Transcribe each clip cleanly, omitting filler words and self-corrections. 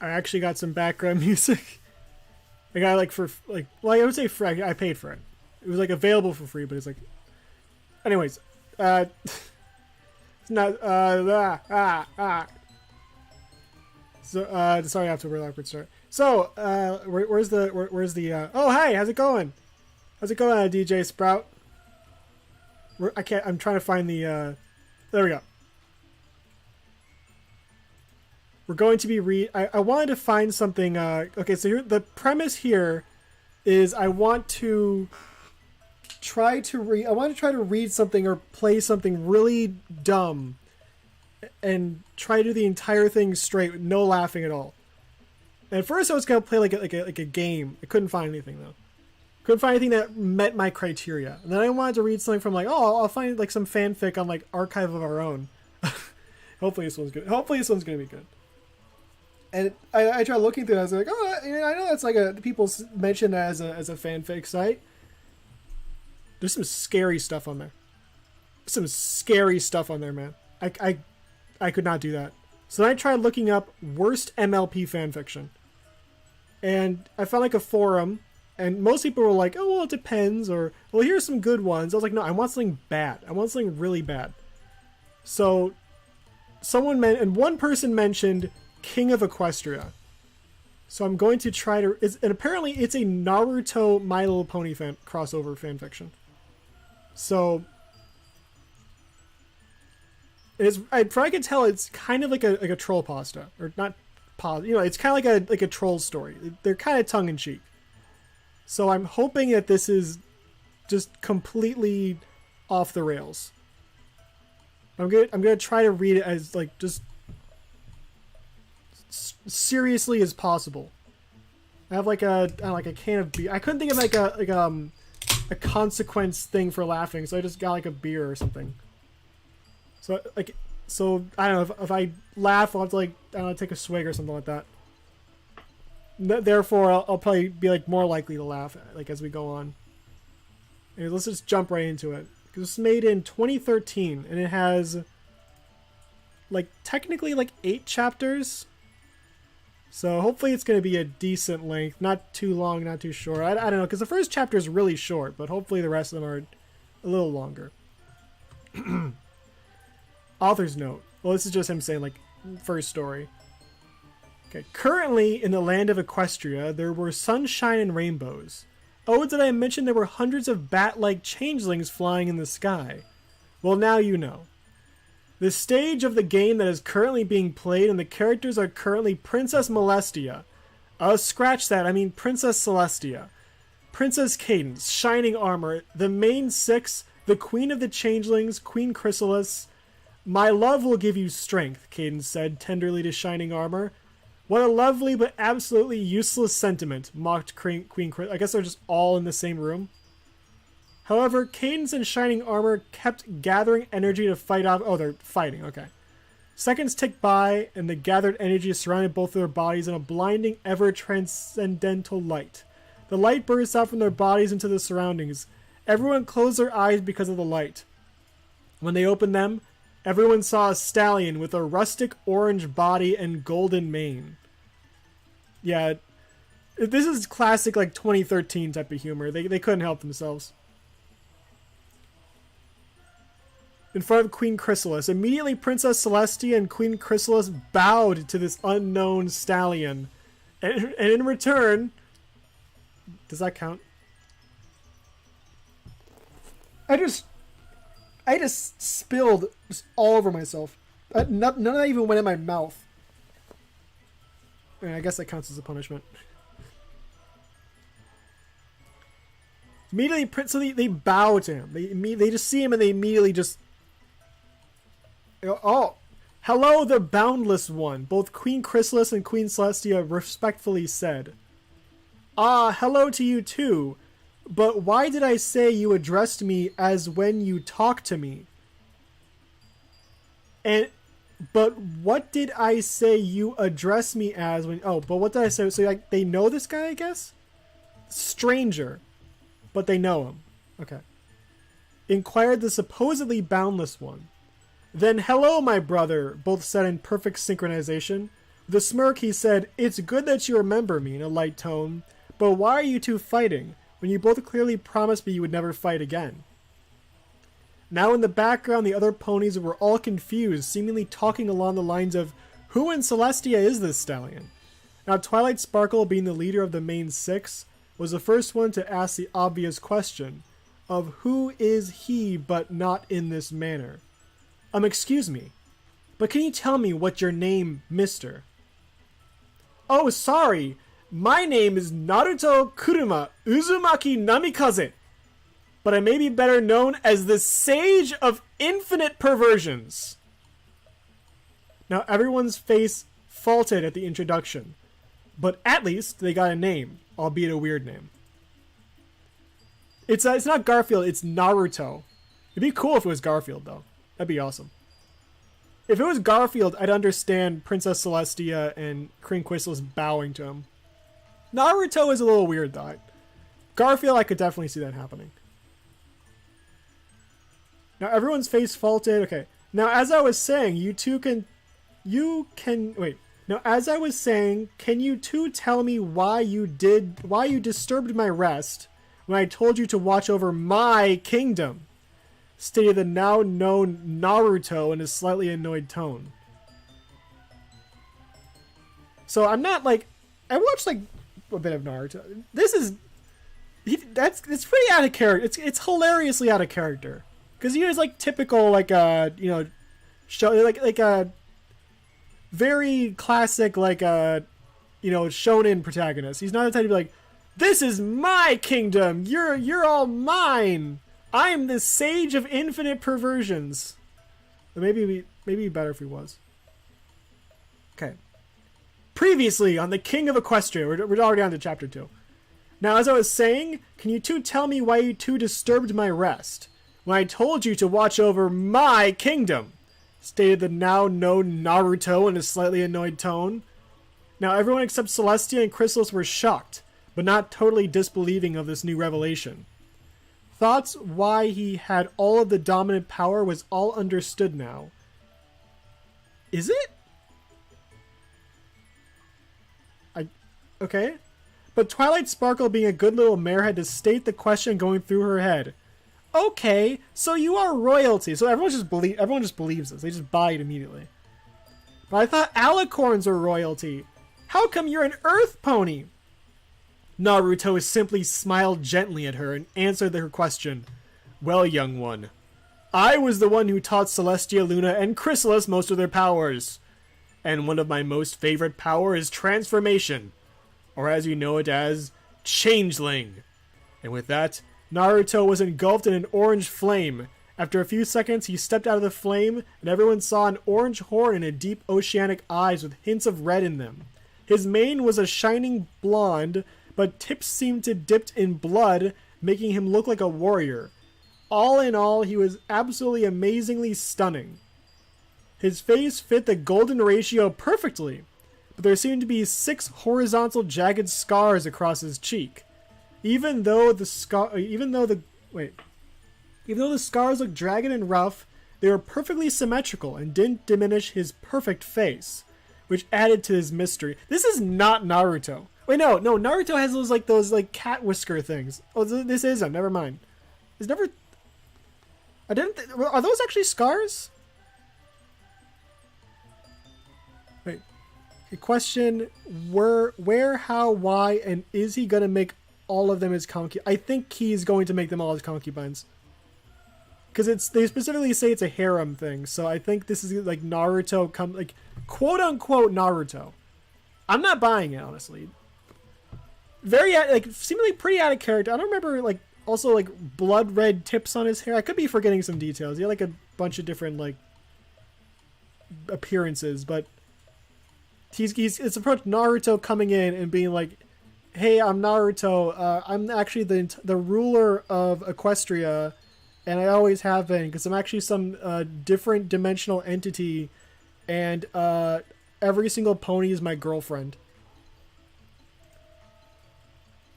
I actually got some background music. I got it like for like, well, I would say free. I paid for it. It was like available for free, but it's like, anyways, it's not So sorry, I have to real awkward start. So where's the oh hi, how's it going? How's it going, DJ Sprout? I can't. I'm trying to find the. There we go. We're going to be I wanted to find something. Okay, so here, the premise here is I want to try to read something or play something really dumb, and try to do the entire thing straight with no laughing at all. And at first I was gonna play like a game. I couldn't find anything though. Couldn't find anything that met my criteria. And then I wanted to read something from like, oh, I'll find like some fanfic on like Archive of Our Own. Hopefully this one's good. Hopefully this one's gonna be good. And I tried looking through it. I was like, oh, I know that's like people mention that as a fanfic site. There's some scary stuff on there. Some scary stuff on there, man. I could not do that. So then I tried looking up worst MLP fanfiction. And I found like a forum, and most people were like, oh, well, it depends, or, well, here's some good ones. I was like, no, I want something bad. I want something really bad. So and one person mentioned King of Equestria. So I'm going to try to, and apparently it's a Naruto My Little Pony crossover fanfiction. So from what I can tell, it's kind of like a troll pasta, or not pasta. You know, it's kind of like a troll story. They're kind of tongue in cheek. So I'm hoping that this is just completely off the rails. I'm gonna try to read it as like just seriously as possible. I have like a can of beer. I couldn't think of a consequence thing for laughing, so I just got like a beer or something. So I don't know, if I laugh, I'll have to like, I don't know, take a swig or something like that. Therefore, I'll probably be like more likely to laugh like as we go on. Anyways, let's just jump right into it. Because it's made in 2013, and it has like technically like 8 chapters. So hopefully it's going to be a decent length, not too long, not too short. I don't know, because the first chapter is really short, but hopefully the rest of them are a little longer. Author's note. Well, this is just him saying, like, first story. Okay. Currently, in the land of Equestria, there were sunshine and rainbows. Oh, did I mention there were hundreds of bat-like changelings flying in the sky? Well, now you know. The stage of the game that is currently being played and the characters are currently Princess Molestia. Scratch that, I mean Princess Celestia. Princess Cadence, Shining Armor, the main 6, the Queen of the Changelings, Queen Chrysalis. My love will give you strength, Cadence said tenderly to Shining Armor. What a lovely but absolutely useless sentiment, mocked Queen Chrysalis. I guess they're just all in the same room. However, Cadence and Shining Armor kept gathering energy to fight off... Oh, they're fighting, okay. Seconds ticked by, and the gathered energy surrounded both of their bodies in a blinding, ever-transcendental light. The light burst out from their bodies into the surroundings. Everyone closed their eyes because of the light. When they opened them, everyone saw a stallion with a rustic orange body and golden mane. Yeah, this is classic, like, 2013 type of humor. They couldn't help themselves. In front of Queen Chrysalis. Immediately, Princess Celestia and Queen Chrysalis bowed to this unknown stallion. And in return... Does that count? I just spilled just all over myself. None of that even went in my mouth. I guess that counts as a punishment. Immediately, so they bow to him. They just see him and they immediately just... Oh, hello, the boundless one. Both Queen Chrysalis and Queen Celestia respectfully said. Ah, hello to you too. But why did I say you addressed me as when you talk to me? But what did I say you address me as when... Oh, but what did I say? So, like, they know this guy, I guess? Stranger. But they know him. Okay. Inquired the supposedly boundless one. Then, hello, my brother, both said in perfect synchronization. With a smirk, he said, "It's good that you remember me," in a light tone, "but why are you two fighting, when you both clearly promised me you would never fight again?" Now in the background, the other ponies were all confused, seemingly talking along the lines of, "Who in Celestia is this stallion?" Now Twilight Sparkle, being the leader of the main six, was the first one to ask the obvious question of who is he but not in this manner. Excuse me, but can you tell me what your name, mister?" "Oh, sorry. My name is Naruto Kuruma Uzumaki Namikaze, but I may be better known as the Sage of Infinite Perversions." Now everyone's face faltered at the introduction, but at least they got a name, albeit a weird name. It's not Garfield, it's Naruto. It'd be cool if it was Garfield, though. That'd be awesome. If it was Garfield, I'd understand Princess Celestia and Queen Quistis bowing to him. Naruto is a little weird, though. Garfield, I could definitely see that happening. Now everyone's face faltered. Okay. Now as I was saying, Now as I was saying, can you two tell me why you disturbed my rest when I told you to watch over my kingdom?" Stated the now known Naruto in a slightly annoyed tone. So I'm not like, I watched like a bit of Naruto. It's pretty out of character. It's hilariously out of character. Because he is like typical, like show like a very classic shonen protagonist. He's not the type to be like, "This is my kingdom. You're all mine. I am the Sage of Infinite Perversions." But maybe better if he was. Okay. Previously on the King of Equestria, we're already on to chapter 2. Now, as I was saying, can you two tell me why you two disturbed my rest when I told you to watch over my kingdom? Stated the now known Naruto in a slightly annoyed tone. Now everyone except Celestia and Chrysalis were shocked, but not totally disbelieving of this new revelation. Thoughts why he had all of the dominant power was all understood now. Is it? Okay. But Twilight Sparkle, being a good little mare, had to state the question going through her head. "Okay, so you are royalty." So everyone just believes this. They just buy it immediately. "But I thought alicorns were royalty. How come you're an earth pony?" Naruto simply smiled gently at her and answered her question. "Well, young one, I was the one who taught Celestia, Luna, and Chrysalis most of their powers. And one of my most favorite power is transformation, or as you know it as, changeling." And with that, Naruto was engulfed in an orange flame. After a few seconds, he stepped out of the flame, and everyone saw an orange horn and deep oceanic eyes with hints of red in them. His mane was a shining blonde, but tips seemed to dipped in blood, making him look like a warrior. All in all, he was absolutely amazingly stunning. His face fit the golden ratio perfectly, but there seemed to be 6 horizontal jagged scars across his cheek. Even though the scars looked jagged and rough, they were perfectly symmetrical and didn't diminish his perfect face, which added to his mystery. This is not Naruto. Wait, no, Naruto has those cat whisker things. Oh, this is him. Never mind. Are those actually scars? Wait. A question: where, how, why, and is he gonna make all of them his concubines? I think he's going to make them all his concubines. Because they specifically say it's a harem thing, so I think this is like Naruto quote unquote Naruto. I'm not buying it, honestly. Very seemingly pretty out of character. I don't remember also blood red tips on his hair. I could be forgetting some details. He had a bunch of different appearances, but it's approached Naruto coming in and being like, "Hey, I'm Naruto. I'm actually the ruler of Equestria, and I always have been, because I'm actually some different dimensional entity, and every single pony is my girlfriend."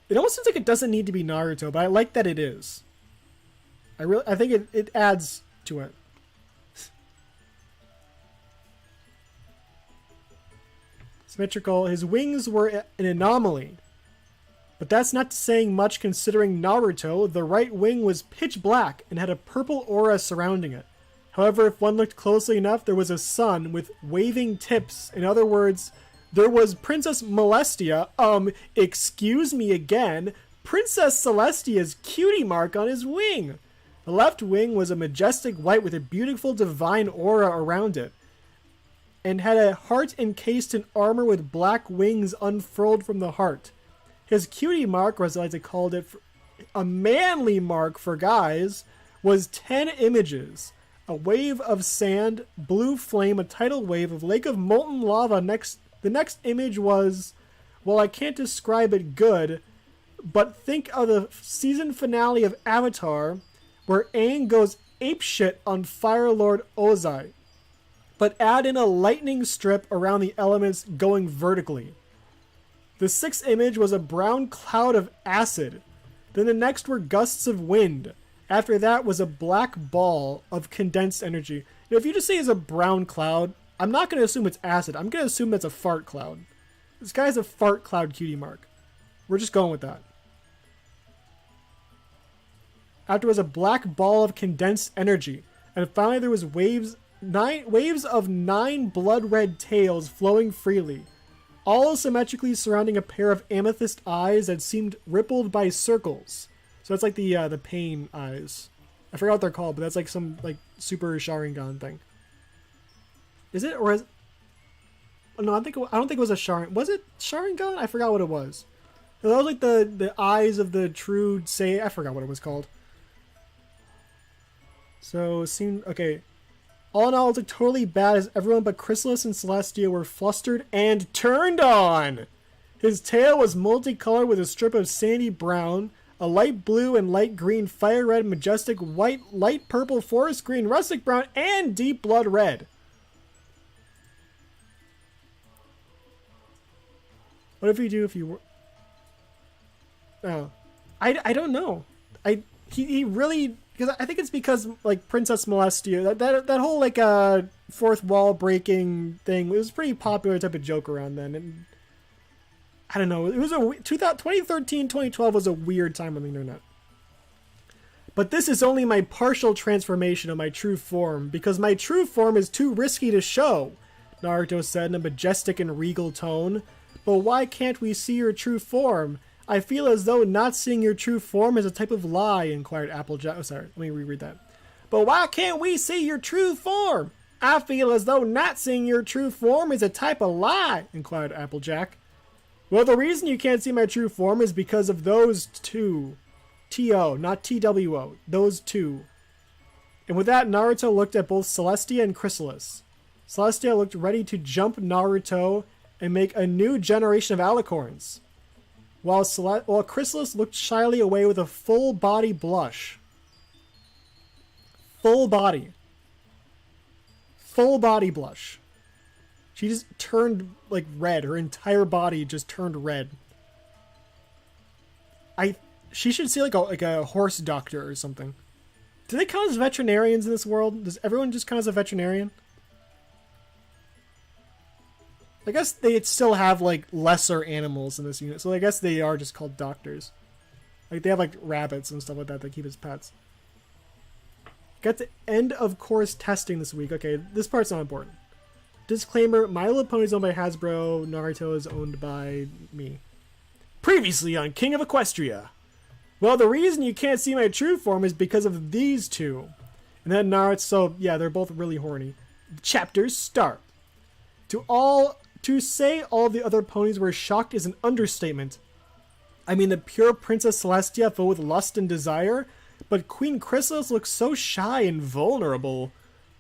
It almost seems like it doesn't need to be Naruto, but I like that it is. I think it adds to it. symmetrical. His wings were an anomaly. But that's not saying much considering Naruto, the right wing was pitch black and had a purple aura surrounding it. However, if one looked closely enough, there was a sun with waving tips. In other words, there was Princess Celestia, excuse me again, Princess Celestia's cutie mark on his wing. The left wing was a majestic white with a beautiful divine aura around it, and had a heart encased in armor with black wings unfurled from the heart. His cutie mark, or as I like to call it, a manly mark for guys, was 10 images. A wave of sand, blue flame, a tidal wave, of lake of molten lava. The next image was, well, I can't describe it good, but think of the season finale of Avatar, where Aang goes apeshit on Fire Lord Ozai. But add in a lightning strip around the elements going vertically. The sixth image was a brown cloud of acid. Then the next were gusts of wind. After that was a black ball of condensed energy. Now, if you just say it's a brown cloud, I'm not going to assume it's acid. I'm going to assume that's a fart cloud. This guy has a fart cloud cutie mark. We're just going with that. After was a black ball of condensed energy. And finally there was waves of 9 blood red tails flowing freely, all symmetrically surrounding a pair of amethyst eyes that seemed rippled by circles. So that's like the pain eyes. I forgot what they're called, but that's like some like super Sharingan thing. Is it, or is? No, I don't think it was a Sharingan. Was it Sharingan? I forgot what it was. That was like the eyes of the true say. I forgot what it was called. So it seemed okay. All in all, it looked totally bad as everyone but Chrysalis and Celestia were flustered and turned on. His tail was multicolored with a strip of sandy brown, a light blue and light green, fire red, majestic white, light purple, forest green, rustic brown, and deep blood red. What if you were... Oh. I don't know. He really... Because I think it's because, like, Princess Celestia, that whole, like, fourth wall breaking thing, it was a pretty popular type of joke around then. And I don't know. It was 2013, 2012 was a weird time on the internet. But this is only my partial transformation of my true form, because my true form is too risky to show, Naruto said in a majestic and regal tone. But why can't we see your true form? I feel as though not seeing your true form is a type of lie, inquired Applejack. Oh, sorry, let me reread that. But why can't we see your true form? I feel as though not seeing your true form is a type of lie, inquired Applejack. Well, the reason you can't see my true form is because of those two. T-O, not T-W-O. Those two. And with that, Naruto looked at both Celestia and Chrysalis. Celestia looked ready to jump Naruto and make a new generation of alicorns, while Chrysalis looked shyly away with a full body blush. Full body blush. She just turned like red. Her entire body just turned red. She should see like a horse doctor or something. Do they count as veterinarians in this world? Does everyone just count as a veterinarian? I guess they still have, like, lesser animals in this unit. So I guess they are just called doctors. Like, they have, like, rabbits and stuff like that keep as pets. Got to end of course testing this week. Okay, this part's not important. Disclaimer, My Little Pony is owned by Hasbro. Naruto is owned by me. Previously on King of Equestria. Well, the reason you can't see my true form is because of these two. And then Naruto, so, yeah, they're both really horny. Chapters start. To say all the other ponies were shocked is an understatement. I mean, the pure Princess Celestia filled with lust and desire, but Queen Chrysalis looks so shy and vulnerable.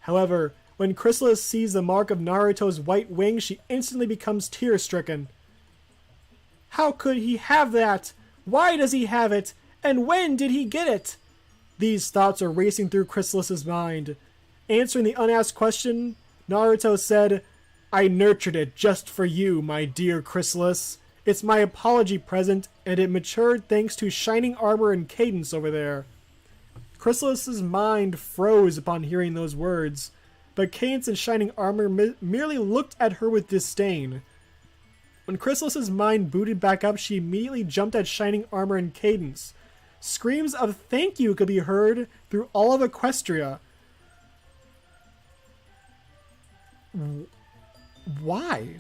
However, when Chrysalis sees the mark of Naruto's white wing, she instantly becomes tear-stricken. How could he have that? Why does he have it? And when did he get it? These thoughts are racing through Chrysalis's mind. Answering the unasked question, Naruto said, I nurtured it just for you, my dear Chrysalis. It's my apology present, and it matured thanks to shining armor and cadence over there. Chrysalis's mind froze upon hearing those words, but Cadence and Shining Armor merely looked at her with disdain. When Chrysalis's mind booted back up, she immediately jumped at Shining Armor and Cadence. Screams of thank you could be heard through all of Equestria. Why?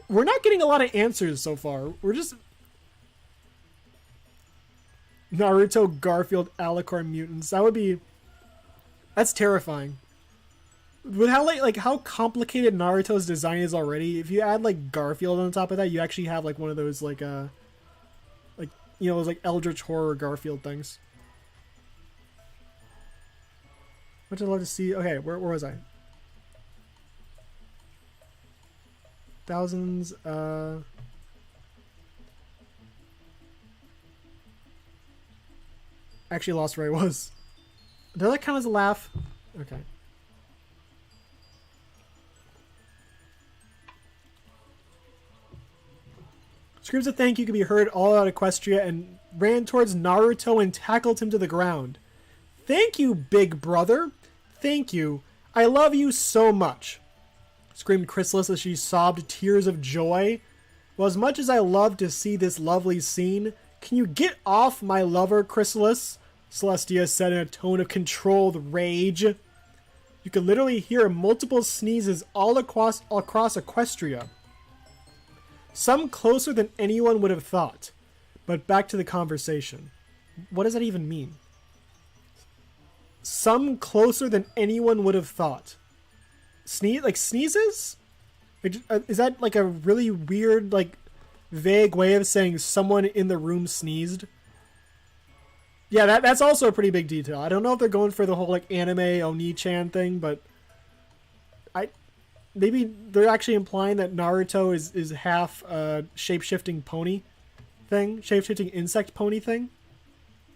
We're not getting a lot of answers so far. We're just... Naruto, Garfield, Alicorn mutants. That would be... That's terrifying. With how like how complicated Naruto's design is already, if you add like Garfield on top of that, you actually have like one of those like you know, those like Eldritch Horror Garfield things. What I'd love to see. Okay, where was I? Thousands. Actually lost where I was. Did that count as a laugh? Okay. Screams of thank you could be heard all out Equestria and ran towards Naruto and tackled him to the ground. Thank you, big brother. Thank you. I love you so much. Screamed Chrysalis as she sobbed tears of joy. Well, as much as I love to see this lovely scene, can you get off my lover, Chrysalis? Celestia said in a tone of controlled rage. You could literally hear multiple sneezes all across Equestria. Some closer than anyone would have thought. But back to the conversation. What does that even mean? Some closer than anyone would have thought. Sneezes? Is that like a really weird, like, vague way of saying someone in the room sneezed? Yeah, that's also a pretty big detail. I don't know if they're going for the whole, like, anime Oni-chan thing, but... Maybe they're actually implying that Naruto is half shape-shifting pony thing, shape-shifting insect pony thing,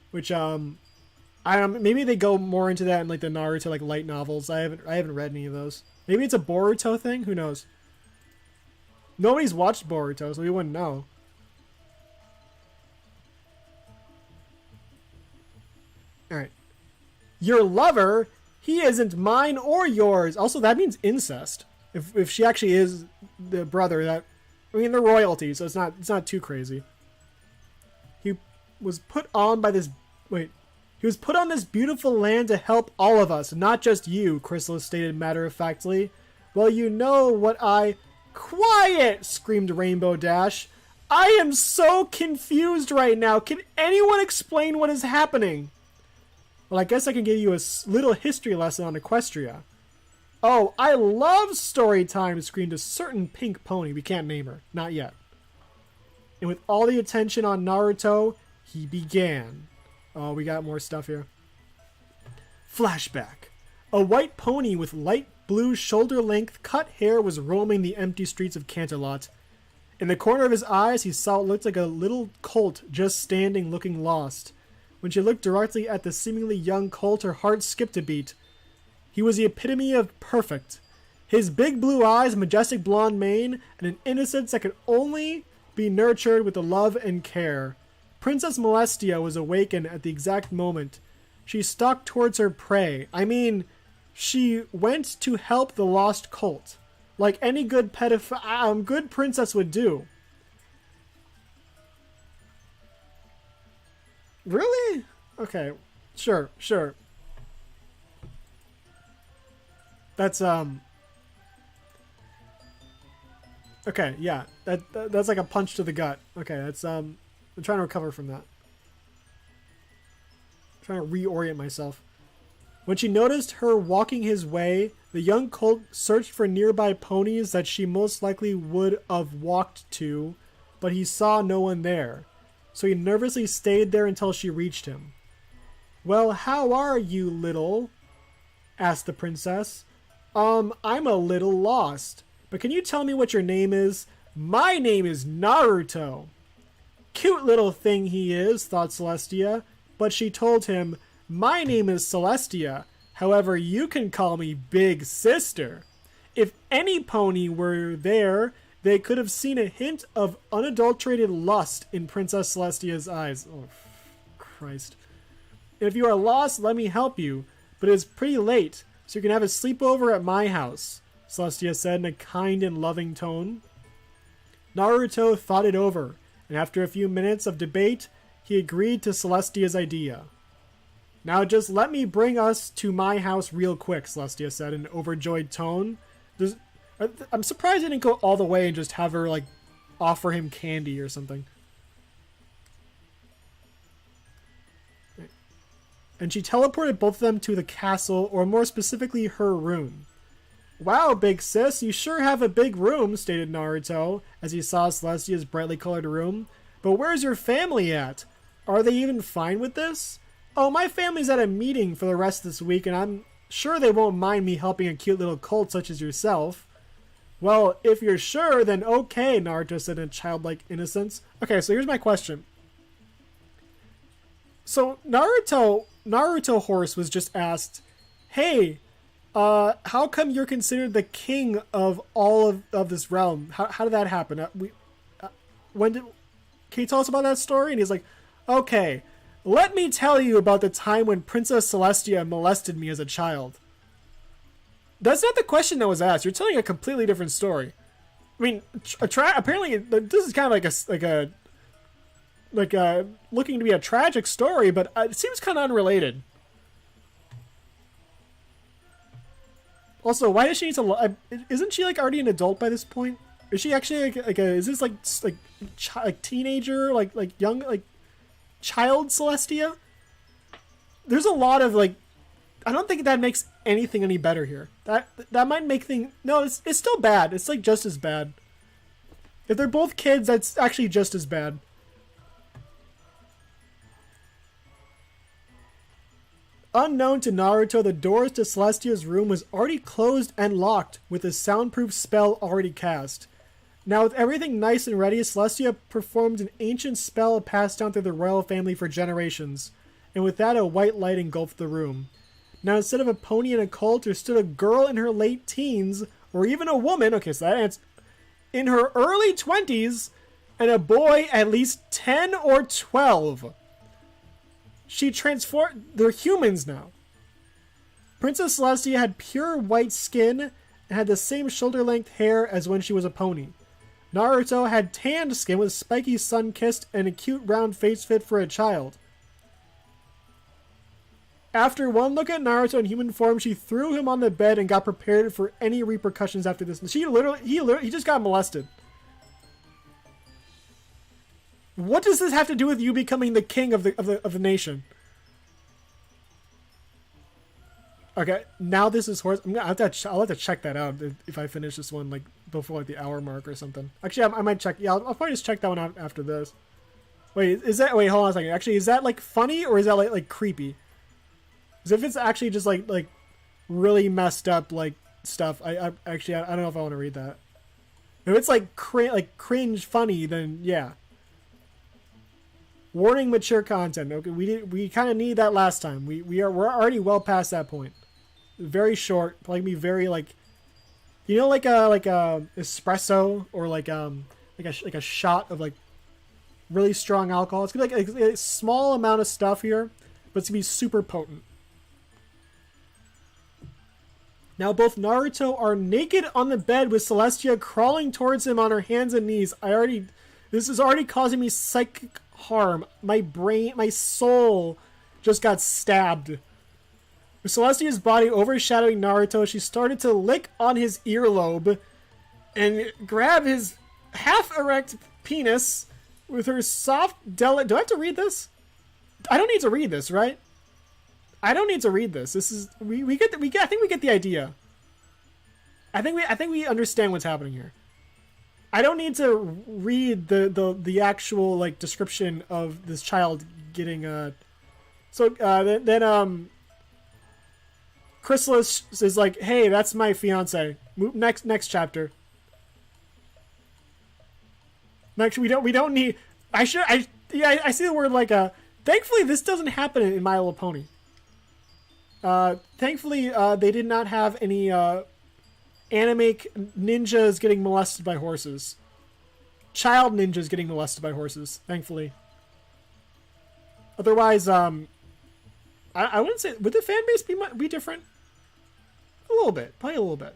which maybe they go more into that in like the Naruto like light novels. I haven't read any of those. Maybe it's a Boruto thing. Who knows? Nobody's watched Boruto, so we wouldn't know. All right, your lover, he isn't mine or yours. Also, that means incest. If she actually is the brother, that, I mean, they're royalty, so it's not too crazy. He was put on this beautiful land to help all of us, not just you, Chrysalis stated matter-of-factly. Well, you know what Quiet! Screamed Rainbow Dash. I am so confused right now. Can anyone explain what is happening? Well, I guess I can give you a little history lesson on Equestria. Oh, I love story time, screamed a certain pink pony. We can't name her. Not yet. And with all the attention on Naruto, he began. Oh, we got more stuff here. Flashback. A white pony with light blue shoulder-length cut hair was roaming the empty streets of Canterlot. In the corner of his eyes, he saw what looked like a little colt just standing looking lost. When she looked directly at the seemingly young colt, her heart skipped a beat. He was the epitome of perfect. His big blue eyes, majestic blonde mane, and an innocence that could only be nurtured with the love and care. Princess Celestia was awakened at the exact moment. She stalked towards her prey. I mean, she went to help the lost colt, like any good good princess would do. Really? Okay, sure. That's okay, yeah. That's like a punch to the gut. Okay, that's I'm trying to recover from that. I'm trying to reorient myself. When she noticed her walking his way, the young colt searched for nearby ponies that she most likely would have walked to, but he saw no one there. So he nervously stayed there until she reached him. Well, how are you, little? Asked the princess. I'm a little lost, but can you tell me what your name is? My name is Naruto. Cute little thing he is, thought Celestia, but she told him, my name is Celestia, however you can call me Big Sister. If any pony were there, they could have seen a hint of unadulterated lust in Princess Celestia's eyes. Oh, Christ. If you are lost, let me help you, but it is pretty late, so you can have a sleepover at my house, Celestia said in a kind and loving tone. Naruto thought it over, and after a few minutes of debate, he agreed to Celestia's idea. Now just let me bring us to my house real quick, Celestia said in an overjoyed tone. I'm surprised he didn't go all the way and just have her, like, offer him candy or something. And she teleported both of them to the castle, or more specifically, her room. Wow, big sis, you sure have a big room, stated Naruto, as he saw Celestia's brightly colored room. But where's your family at? Are they even fine with this? Oh, my family's at a meeting for the rest of this week, and I'm sure they won't mind me helping a cute little cult such as yourself. Well, if you're sure, then okay, Naruto said in childlike innocence. Okay, so here's my question. So Naruto Horse was just asked, hey, how come you're considered the king of all of this realm? How did that happen? Can you tell us about that story? And he's like, okay, let me tell you about the time when Princess Celestia molested me as a child. That's not the question that was asked. You're telling a completely different story. I mean, apparently this is kind of like a looking to be a tragic story, but it seems kind of unrelated. Also, why does she need to? Isn't she like already an adult by this point? Is she actually like a? Is this like teenager, like young, like child Celestia? There's a lot of like. I don't think that makes anything any better here. That might make things. No, it's still bad. It's like just as bad. If they're both kids, that's actually just as bad. Unknown to Naruto, the doors to Celestia's room was already closed and locked, with a soundproof spell already cast. Now, with everything nice and ready, Celestia performed an ancient spell passed down through the royal family for generations, and with that, a white light engulfed the room. Now, instead of a pony and a colt, there stood a girl in her late teens, or even a woman, okay, so that's in her early 20s, and a boy at least 10 or 12. She transformed. They're humans now. Princess Celestia had pure white skin and had the same shoulder-length hair as when she was a pony. Naruto had tanned skin with spiky sun-kissed and a cute round face fit for a child. After one look at Naruto in human form, she threw him on the bed and got prepared for any repercussions after this. He just got molested. What does this have to do with you becoming the king of the nation? Okay, now this is horse. I'll have to check that out if I finish this one like before like the hour mark or something. Actually, I might check. Yeah, I'll probably just check that one out after this. Wait, wait, hold on a second. Actually, is that like funny or is that like creepy? Because if it's actually just like really messed up like stuff, I don't know if I want to read that. If it's like cringe funny, then yeah. Warning: mature content. Okay, we kind of need that last time. We're already well past that point. Very short, probably be very like, you know, like a espresso or like a shot of like really strong alcohol. It's gonna be like a small amount of stuff here, but it's gonna be super potent. Now both Naruto are naked on the bed with Celestia crawling towards him on her hands and knees. This is already causing me psychic harm. My brain, my soul just got stabbed. With Celestia's body overshadowing Naruto, she started to lick on his earlobe and grab his half-erect penis with her soft, delicate... Do I have to read this? I don't need to read this, right? I don't need to read this. This is... I think we get the idea. I think we understand what's happening here. I don't need to read the actual like description of this child getting then Chrysalis is like, hey, that's my fiance. Next chapter. Next, we don't need. I see the word like thankfully this doesn't happen in My Little Pony. Thankfully they did not have any anime ninjas getting molested by horses. Child ninjas getting molested by horses, thankfully. Otherwise, I wouldn't say... Would the fan base be different? A little bit. Probably a little bit.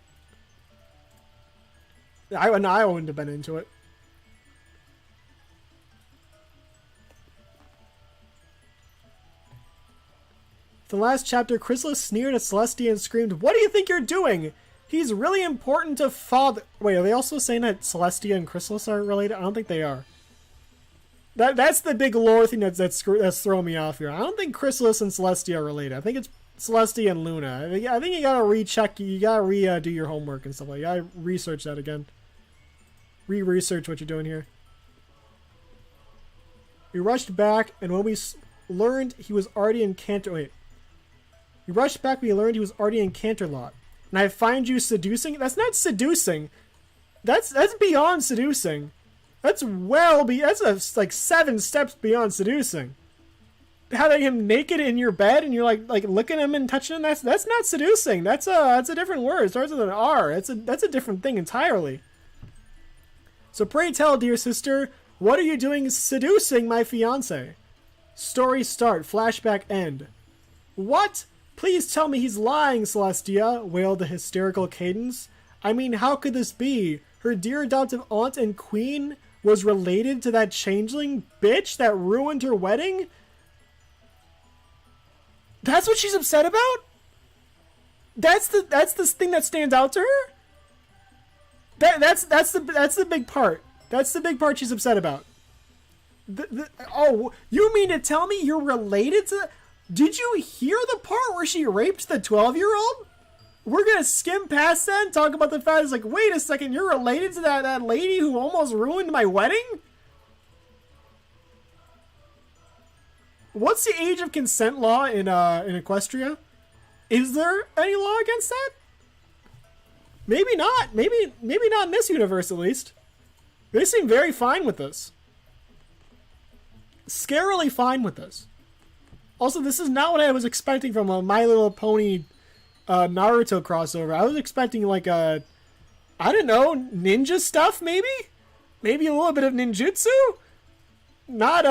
I wouldn't have been into it. The last chapter, Chrysalis sneered at Celestia and screamed, "What do you think you're doing? He's really important to father." Wait, are they also saying that Celestia and Chrysalis are related? I don't think they are. That's the big lore thing that's throwing me off here. I don't think Chrysalis and Celestia are related. I think it's Celestia and Luna. I think you gotta recheck. You gotta do your homework and stuff like that. You gotta research that again. Research what you're doing here. We rushed back, and when we learned he was already in Canter... Wait. We rushed back, we learned he was already in Canterlot. And I find you seducing? That's not seducing. That's beyond seducing. That's like 7 steps beyond seducing. Having him naked in your bed and you're like looking at him and touching him, that's not seducing. That's a different word. It starts with an R. That's a different thing entirely. So pray tell, dear sister, what are you doing seducing my fiancé? Story start, flashback end. What? Please tell me he's lying, Celestia, wailed the hysterical Cadence. I mean, how could this be? Her dear adoptive aunt and queen was related to that changeling bitch that ruined her wedding? That's what she's upset about? That's the thing that stands out to her? That's the big part. That's the big part she's upset about. Oh, you mean to tell me you're related to... Did you hear the part where she raped the 12-year-old? We're gonna skim past that and talk about the fact it's like, wait a second, you're related to that lady who almost ruined my wedding? What's the age of consent law in Equestria? Is there any law against that? Maybe not. Maybe not in this universe, at least. They seem very fine with this. Scarily fine with this. Also, this is not what I was expecting from a My Little Pony Naruto crossover. I was expecting like a, I don't know, ninja stuff maybe? Maybe a little bit of ninjutsu? Not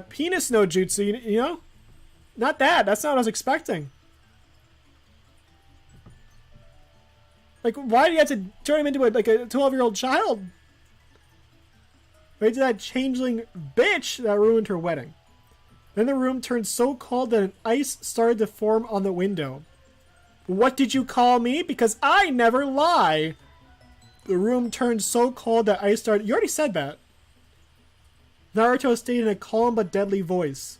penis no jutsu, you know? Not that. That's not what I was expecting. Like, why do you have to turn him into a 12-year-old child? Right to that changeling bitch that ruined her wedding. Then the room turned so cold that an ice started to form on the window. What did you call me? Because I never lie. The room turned so cold that ice started... You already said that. Naruto stated in a calm but deadly voice.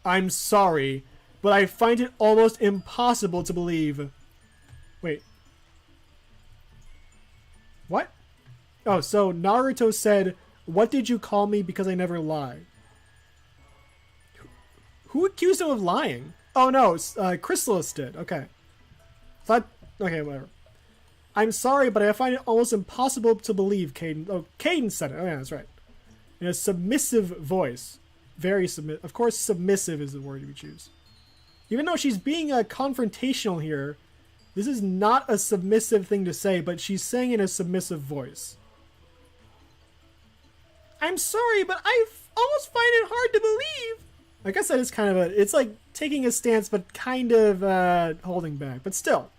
I'm sorry, but I find it almost impossible to believe. Wait. What? Oh, so Naruto said, what did you call me because I never lie? Who accused him of lying? Oh no, Chrysalis did. Okay. Okay, whatever. I'm sorry, but I find it almost impossible to believe, Caden. Oh, Caden said it. Oh yeah, that's right. In a submissive voice. Very submissive. Of course, submissive is the word you would choose. Even though she's being confrontational here, this is not a submissive thing to say, but she's saying in a submissive voice. I'm sorry, but I almost find it hard to believe. Like I said, it's kind of it's like taking a stance, but kind of holding back, but still.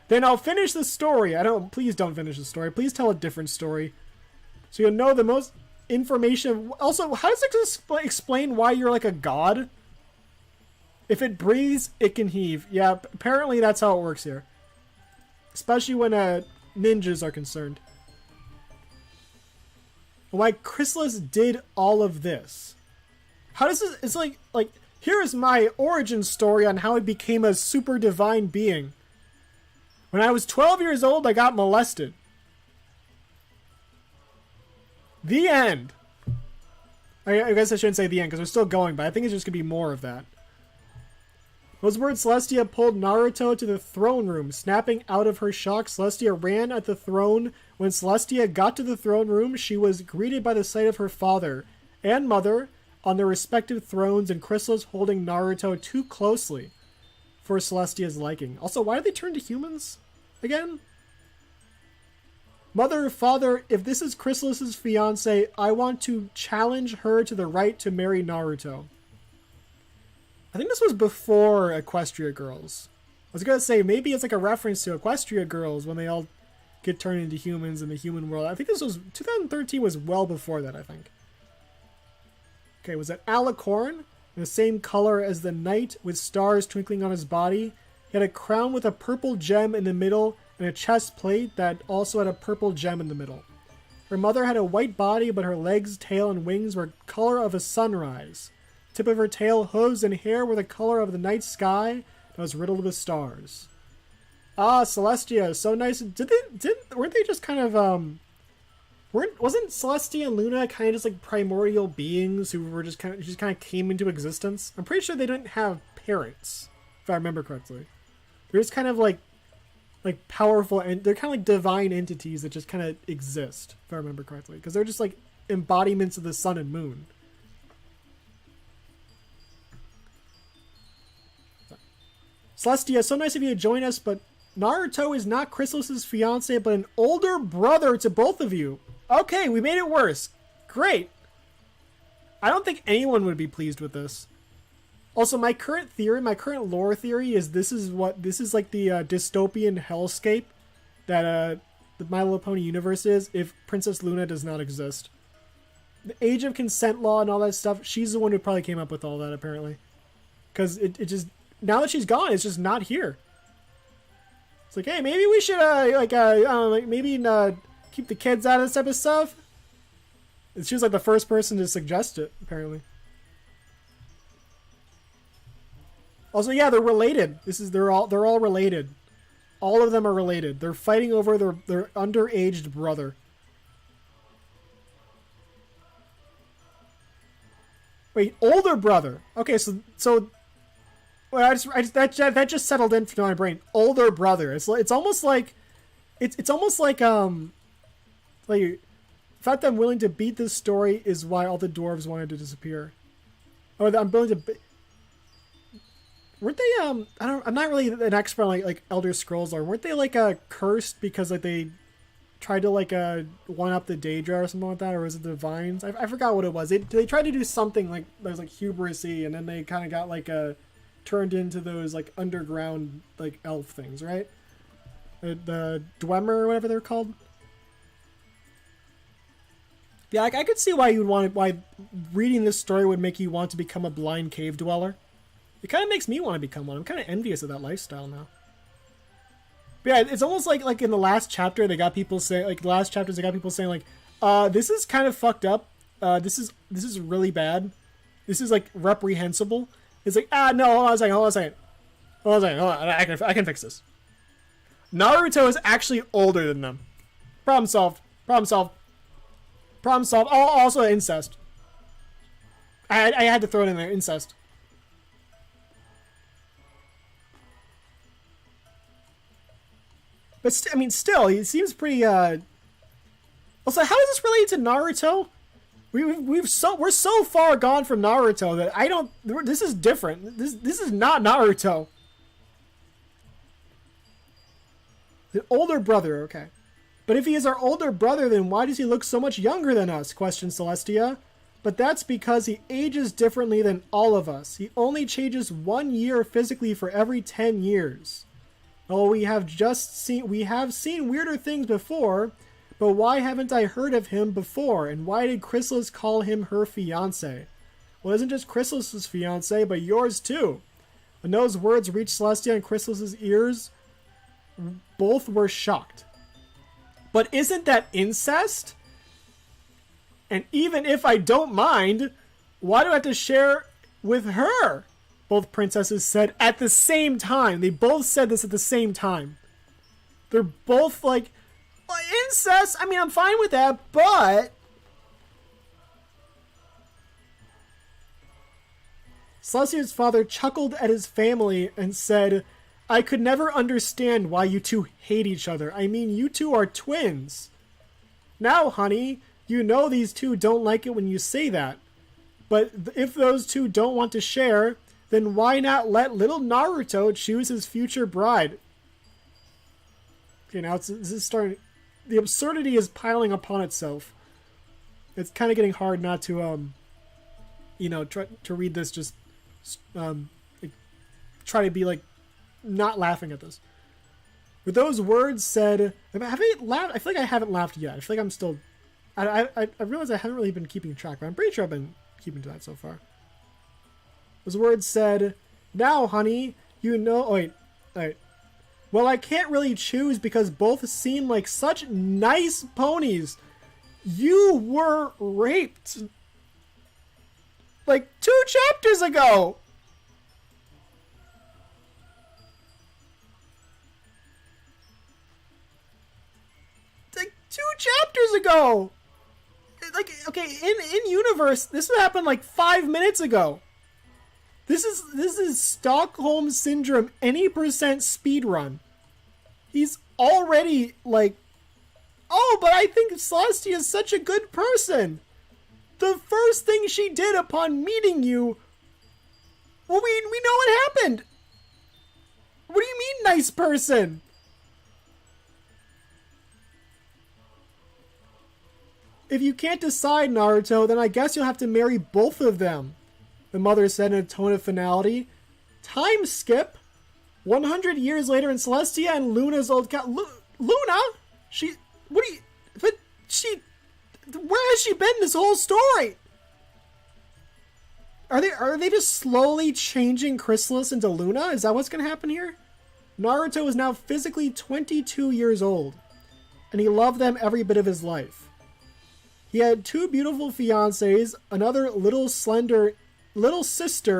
Then I'll finish the story. Please don't finish the story. Please tell a different story. So you'll know the most information. Also, how does it explain why you're like a god? If it breathes, it can heave. Yeah, apparently that's how it works here. Especially when ninjas are concerned. Why Chrysalis did all of this. How does this... It's like here is my origin story on how I became a super divine being. When I was 12 years old, I got molested. The end. I guess I shouldn't say the end because we're still going, but I think it's just going to be more of that. Those words, Celestia pulled Naruto to the throne room. Snapping out of her shock, Celestia ran at the throne. When Celestia got to the throne room, she was greeted by the sight of her father and mother on their respective thrones, and Chrysalis holding Naruto too closely for Celestia's liking. Also, why did they turn to humans again? Mother, father, if this is Chrysalis's fiance, I want to challenge her to the right to marry Naruto. I think this was before Equestria Girls. I was going to say, maybe it's like a reference to Equestria Girls when they all get turned into humans in the human world. I think this was... 2013 was well before that, I think. Okay, was that Alicorn? the same color as the night with stars twinkling on his body. He had a crown with a purple gem in the middle and a chest plate that also had a purple gem in the middle. Her mother had a white body, but her legs, tail, and wings were color of a sunrise. The tip of her tail, hooves, and hair were the color of the night sky that was riddled with stars. Ah, Celestia, so nice. Weren't they just kind of wasn't Celestia and Luna kind of just like primordial beings who were just kind of came into existence? I'm pretty sure they didn't have parents, if I remember correctly. They're just kind of like powerful, and they're kind of like divine entities that just kind of exist, if I remember correctly, because they're just like embodiments of the sun and moon. Celestia, so nice of you to join us, but Naruto is not Chrysalis's fiance, but an older brother to both of you. Okay, we made it worse. Great. I don't think anyone would be pleased with this. Also, my current lore theory is this is like the dystopian hellscape that the My Little Pony universe is if Princess Luna does not exist. The age of consent law and all that stuff, she's the one who probably came up with all that, apparently. Because it just, now that she's gone, it's just not here. It's like, hey, maybe we should, maybe keep the kids out of this type of stuff. And she was like the first person to suggest it, apparently. Also, yeah, they're related. They're all related. All of them are related. They're fighting over their underaged brother. Wait, older brother. Okay, so well, that just settled into my brain. Older brother. It's almost like the fact that I'm willing to beat this story is why all the dwarves wanted to disappear. Oh, I'm willing to. Weren't they I'm not really an expert on like Elder Scrolls lore. Weren't they cursed because like they tried to one up the Daedra or something like that, or was it the Divines? I forgot what it was. They tried to do something like that was like hubrisy, and then they kind of got turned into those like underground like elf things, right? The Dwemer or whatever they're called. Yeah, I could see why why reading this story would make you want to become a blind cave dweller. It kind of makes me want to become one. I'm kind of envious of that lifestyle now. But yeah, it's almost like in the last chapter they got people saying this is kind of fucked up. This is really bad. This is like reprehensible. It's like, no, hold on a second. I can fix this. Naruto is actually older than them. Problem solved. Oh, also incest. I had to throw it in there. Incest. But still, he seems pretty. Also, how is this related to Naruto? We're so far gone from Naruto that I don't. This is different. This is not Naruto. The older brother, okay. But if he is our older brother, then why does he look so much younger than us? Questioned Celestia. But that's because he ages differently than all of us. He only changes 1 year physically for every 10 years. Oh, we have seen weirder things before, but why haven't I heard of him before? And why did Chrysalis call him her fiance? Well, it isn't just Chrysalis's fiance, but yours too. When those words reached Celestia and Chrysalis's ears, both were shocked. But isn't that incest? And even if I don't mind, why do I have to share with her? Both princesses said at the same time. They both said this at the same time. They're both like, well, incest? I'm fine with that, but... Celestia's father chuckled at his family and said, I could never understand why you two hate each other. You two are twins. Now, honey, you know these two don't like it when you say that. But if those two don't want to share, then why not let little Naruto choose his future bride? Okay, now this is starting. The absurdity is piling upon itself. It's kind of getting hard not to, try to read this. Just, try to be like, not laughing at this. With those words said, have I laughed? I feel like I haven't laughed yet. I feel like I'm still. I realize I haven't really been keeping track, but I'm pretty sure I've been keeping to that so far. Those words said, "Now, honey, you know..." Oh, wait. Alright. "Well, I can't really choose because both seem like such nice ponies. You were raped. Like 2 chapters ago." Like 2 chapters ago. Like, okay, in universe, this happened like 5 minutes ago. This is Stockholm Syndrome any percent speedrun. He's already like, "Oh, but I think Celestia is such a good person. The first thing she did upon meeting you..." Well, we know what happened. What do you mean, nice person? "If you can't decide, Naruto, then I guess you'll have to marry both of them," the mother said in a tone of finality. Time skip. 100 years later in Celestia and Luna's old Luna? She... What do you... But she... Where has she been this whole story? Are they just slowly changing Chrysalis into Luna? Is that what's going to happen here? Naruto is now physically 22 years old, and he loved them every bit of his life. He had 2 beautiful fiancées, another little sister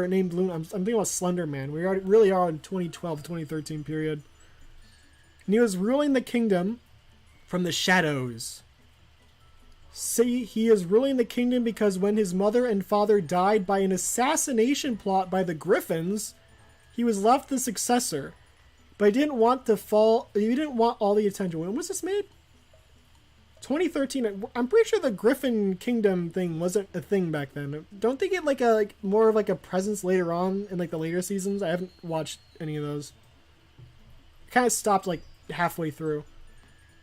named Luna. I'm thinking about Slender Man. We really are in 2012-2013 period. And he was ruling the kingdom from the shadows. See, he is ruling the kingdom because when his mother and father died by an assassination plot by the Griffins, he was left the successor. But he didn't want all the attention. When was this made? 2013. I'm pretty sure the Griffin Kingdom thing wasn't a thing back then. Don't they get like more of like a presence later on in like the later seasons? I haven't watched any of those. Kind of stopped like halfway through.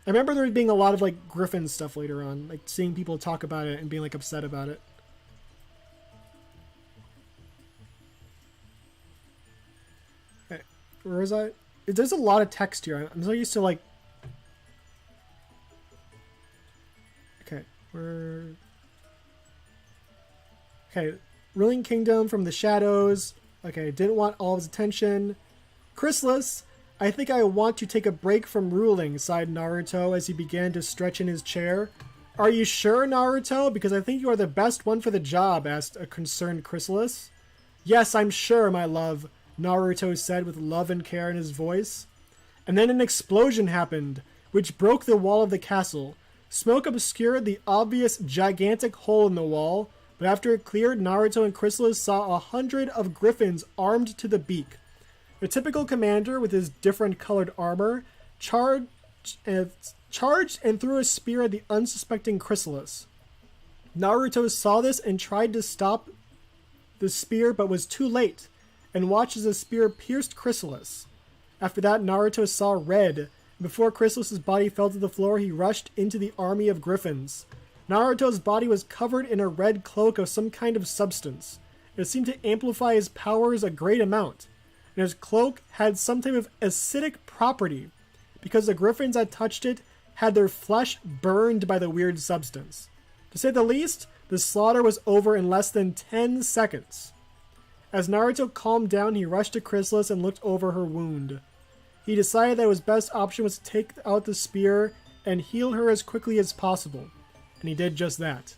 I remember there being a lot of like Griffin stuff later on, like seeing people talk about it and being like upset about it. Okay, where was I? There's a lot of text here. I'm so used to like... Okay, Okay, ruling kingdom from the shadows. Okay, didn't want all of his attention. Chrysalis, I think I want to take a break from ruling, sighed Naruto as he began to stretch in his chair. Are you sure, Naruto? Because I think you are the best one for the job, asked a concerned Chrysalis. Yes, I'm sure, my love, Naruto said with love and care in his voice. And then an explosion happened, which broke the wall of the castle. Smoke obscured the obvious gigantic hole in the wall, but after it cleared, Naruto and Chrysalis saw 100 of griffins armed to the beak. The typical commander, with his different colored armor, charged and threw a spear at the unsuspecting Chrysalis. Naruto saw this and tried to stop the spear, but was too late, and watched as the spear pierced Chrysalis. After that, Naruto saw red. Before Chrysalis's body fell to the floor, he rushed into the army of griffins. Naruto's body was covered in a red cloak of some kind of substance. It seemed to amplify his powers a great amount, and his cloak had some type of acidic property, because the griffins that touched it had their flesh burned by the weird substance. To say the least, the slaughter was over in less than 10 seconds. As Naruto calmed down, he rushed to Chrysalis and looked over her wound. He decided that his best option was to take out the spear and heal her as quickly as possible, and he did just that.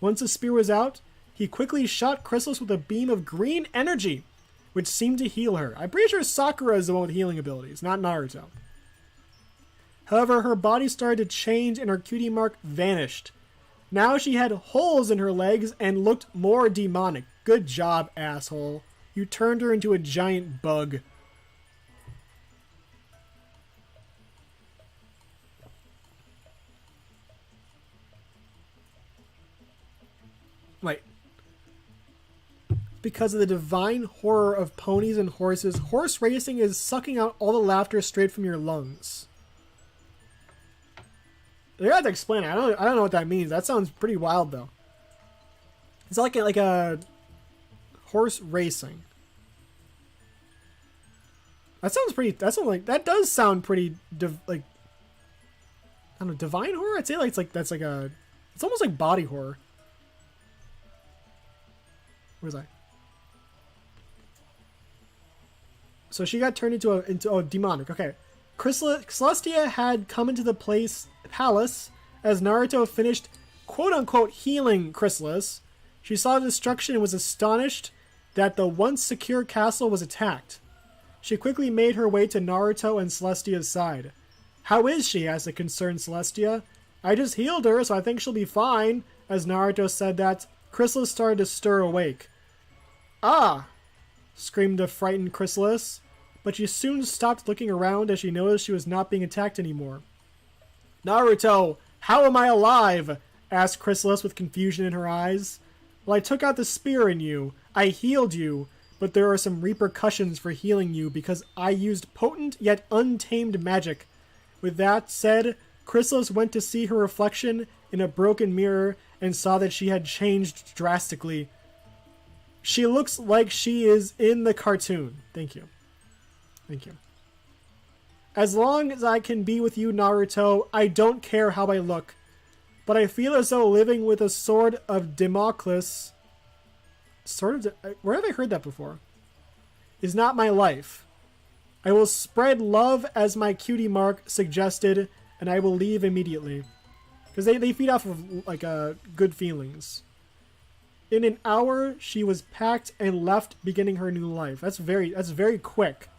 Once the spear was out, he quickly shot Chrysalis with a beam of green energy, which seemed to heal her. I'm pretty sure Sakura is the one with healing abilities, not Naruto. However, her body started to change and her cutie mark vanished. Now she had holes in her legs and looked more demonic. Good job, asshole. You turned her into a giant bug. Wait. Because of the divine horror of ponies and horses, horse racing is sucking out all the laughter straight from your lungs. They have to explain it. I don't know what that means. That sounds pretty wild, though. It's like a horse racing. That does sound pretty like, I don't know, divine horror. I'd say like it's almost like body horror. Where's I? So she got turned into demonic. Okay. Celestia had come into the palace as Naruto finished quote-unquote healing Chrysalis. She saw destruction and was astonished that the once secure castle was attacked. She quickly made her way to Naruto and Celestia's side. "How is she?" asked the concerned Celestia. "I just healed her, so I think she'll be fine." As Naruto said that, Chrysalis started to stir awake. "Ah!" screamed the frightened Chrysalis, but she soon stopped looking around as she noticed she was not being attacked anymore. "Naruto, how am I alive?" asked Chrysalis with confusion in her eyes. "Well, I took out the spear in you. I healed you, but there are some repercussions for healing you because I used potent yet untamed magic." With that said, Chrysalis went to see her reflection in a broken mirror and saw that she had changed drastically. "She looks like she is in the cartoon." Thank you. Thank you. "As long as I can be with you, Naruto, I don't care how I look. But I feel as though living with a sword of Damocles... where have I heard that before? "Is not my life. I will spread love as my cutie mark suggested, and I will leave immediately." Because they feed off of, like, good feelings. In an hour, she was packed and left, beginning her new life. That's very quick.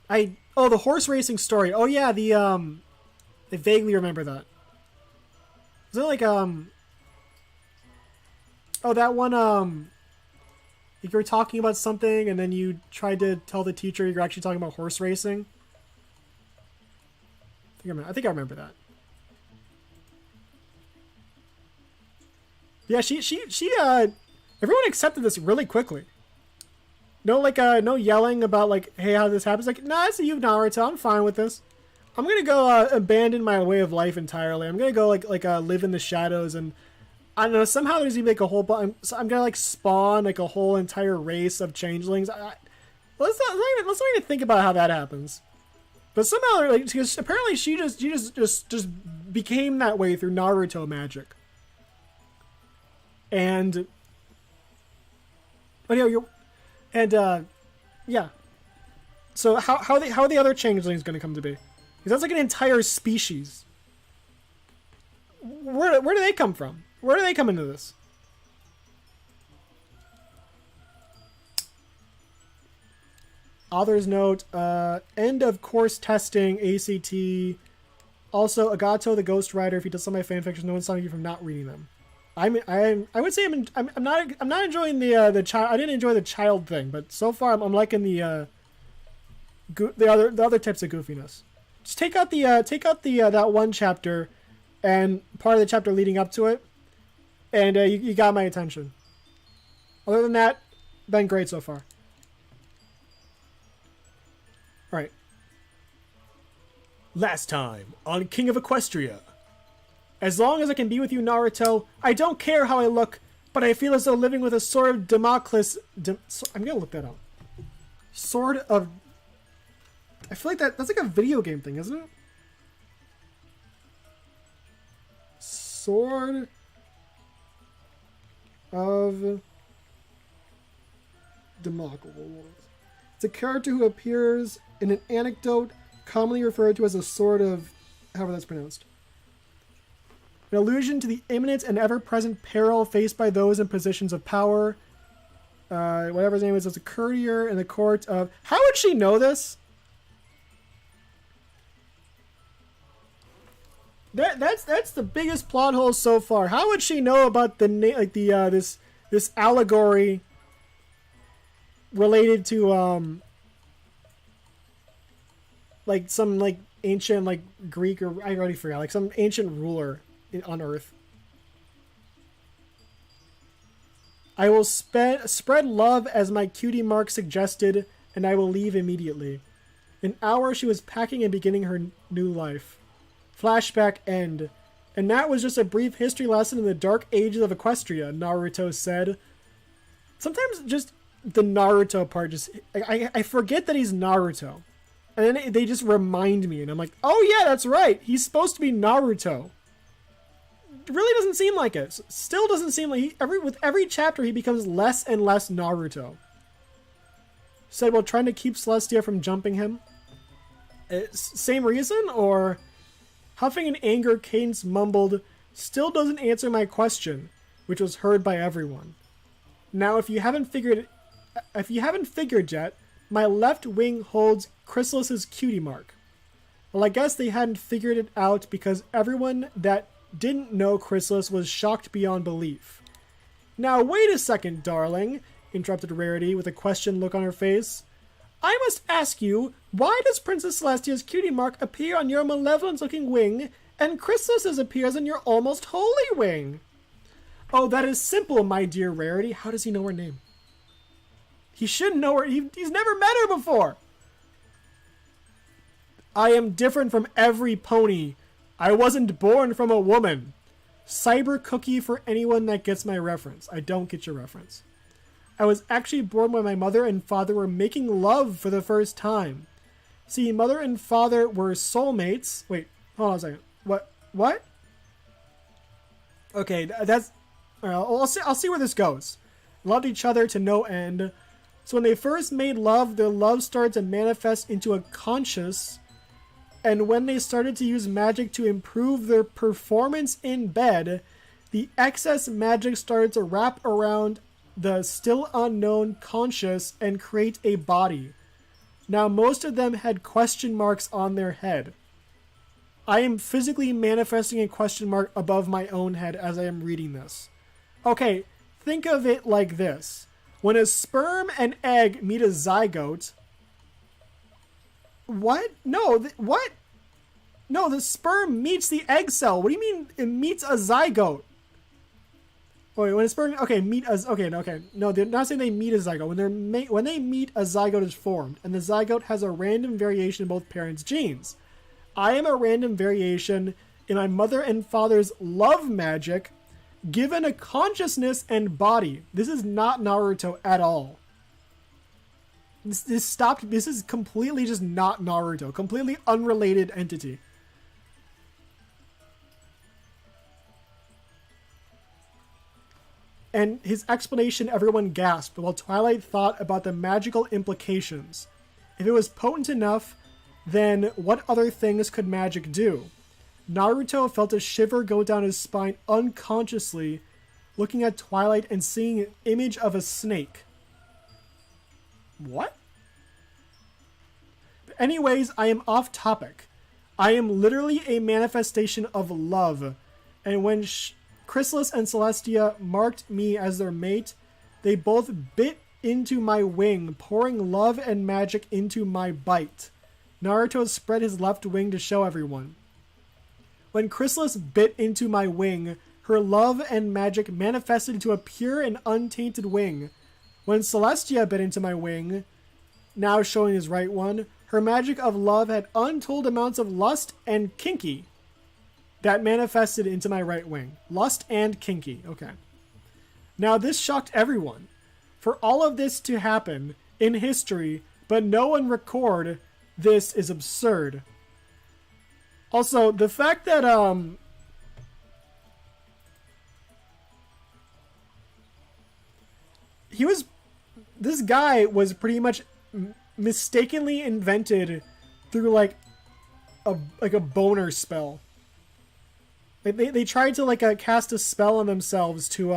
The horse racing story. Oh yeah, I vaguely remember that. Is it like, that one, you were talking about something and then you tried to tell the teacher you're actually talking about horse racing? I think I remember that. Yeah, everyone accepted this really quickly. No, no yelling about, like, hey, how this happens. Like, nah, it's you, Naruto. I'm fine with this. I'm gonna go abandon my way of life entirely. I'm gonna go live in the shadows, and I don't know. Somehow there's gonna be like a whole. I'm gonna like spawn like a whole entire race of changelings. Let's not even think about how that happens. But somehow, like, because apparently she just became that way through Naruto magic. And, but yeah. So how are the other changelings going to come to be? Because that's like an entire species. Where do they come from? Where do they come into this? Author's note, end of course testing, ACT. Also, Agato the Ghost Rider, if he does some of my fanfictions, no one's stopping you from not reading them. I would say I'm not enjoying the child. I didn't enjoy the child thing, but so far I'm liking the other types of goofiness. Just take out the that one chapter, and part of the chapter leading up to it, and you got my attention. Other than that, been great so far. All right. Last time on King of Equestria. As long as I can be with you, Naruto, I don't care how I look, but I feel as though living with a sword of Damocles... I'm gonna look that up. Sword of... I feel like that's like a video game thing, isn't it? Sword of Damocles. It's a character who appears in an anecdote commonly referred to as a sword of... however that's pronounced. An allusion to the imminent and ever-present peril faced by those in positions of power. Whatever his name is, as a courtier in the court of... How would she know this? That's the biggest plot hole so far. How would she know about the this allegory related to like some like ancient like Greek, or I already forgot, like some ancient ruler on Earth? I will spread love as my cutie mark suggested, and I will leave immediately. An hour she was packing and beginning her new life. Flashback end. And that was just a brief history lesson in the dark ages of Equestria, Naruto said. Sometimes just the Naruto part, just I forget that he's Naruto. And then they just remind me, and I'm like, oh yeah, that's right. He's supposed to be Naruto. really doesn't seem like it. Still doesn't seem like with every chapter he becomes less and less Naruto. Said while trying to keep Celestia from jumping him. Same reason, or huffing in anger, Cadence mumbled, "Still doesn't answer my question," which was heard by everyone. Now, if you haven't figured yet, my left wing holds Chrysalis's cutie mark. Well, I guess they hadn't figured it out because everyone that didn't know Chrysalis was shocked beyond belief. Now, wait a second, darling, interrupted Rarity with a question look on her face. I must ask you, why does Princess Celestia's cutie mark appear on your malevolent-looking wing, and Chrysalis's appears on your almost holy wing? Oh, that is simple, my dear Rarity. How does he know her name? He should know her. He's never met her before. I am different from every pony. I wasn't born from a woman. Cyber cookie for anyone that gets my reference. I don't get your reference. I was actually born when my mother and father were making love for the first time. See, mother and father were soulmates. Wait, hold on a second. What? Okay, that's... I'll see where this goes. Loved each other to no end. So when they first made love, their love started to manifest into a conscious... And when they started to use magic to improve their performance in bed, the excess magic started to wrap around the still unknown conscious and create a body. Now, most of them had question marks on their head. I am physically manifesting a question mark above my own head as I am reading this. Okay, think of it like this. When a sperm and egg meet a zygote... What? No, what? No, the sperm meets the egg cell. What do you mean it meets a zygote? Wait, when a sperm... Okay, okay. No, they're not saying they meet a zygote. When they meet, a zygote is formed, and the zygote has a random variation in both parents' genes. I am a random variation in my mother and father's love magic, given a consciousness and body. This is not Naruto at all. This is completely just not Naruto. Completely unrelated entity. And his explanation, everyone gasped, while Twilight thought about the magical implications. If it was potent enough, then what other things could magic do? Naruto felt a shiver go down his spine unconsciously, looking at Twilight and seeing an image of a snake. What? But anyways, I am off topic. I am literally a manifestation of love. And when Chrysalis and Celestia marked me as their mate, they both bit into my wing, pouring love and magic into my bite. Naruto spread his left wing to show everyone. When Chrysalis bit into my wing, her love and magic manifested into a pure and untainted wing. When Celestia bit into my wing, now showing his right one, her magic of love had untold amounts of lust and kinky that manifested into my right wing. Lust and kinky. Okay. Now this shocked everyone. For all of this to happen in history, but no one record this is absurd. Also, the fact that this guy was pretty much mistakenly invented through like a boner spell. They tried to cast a spell on themselves to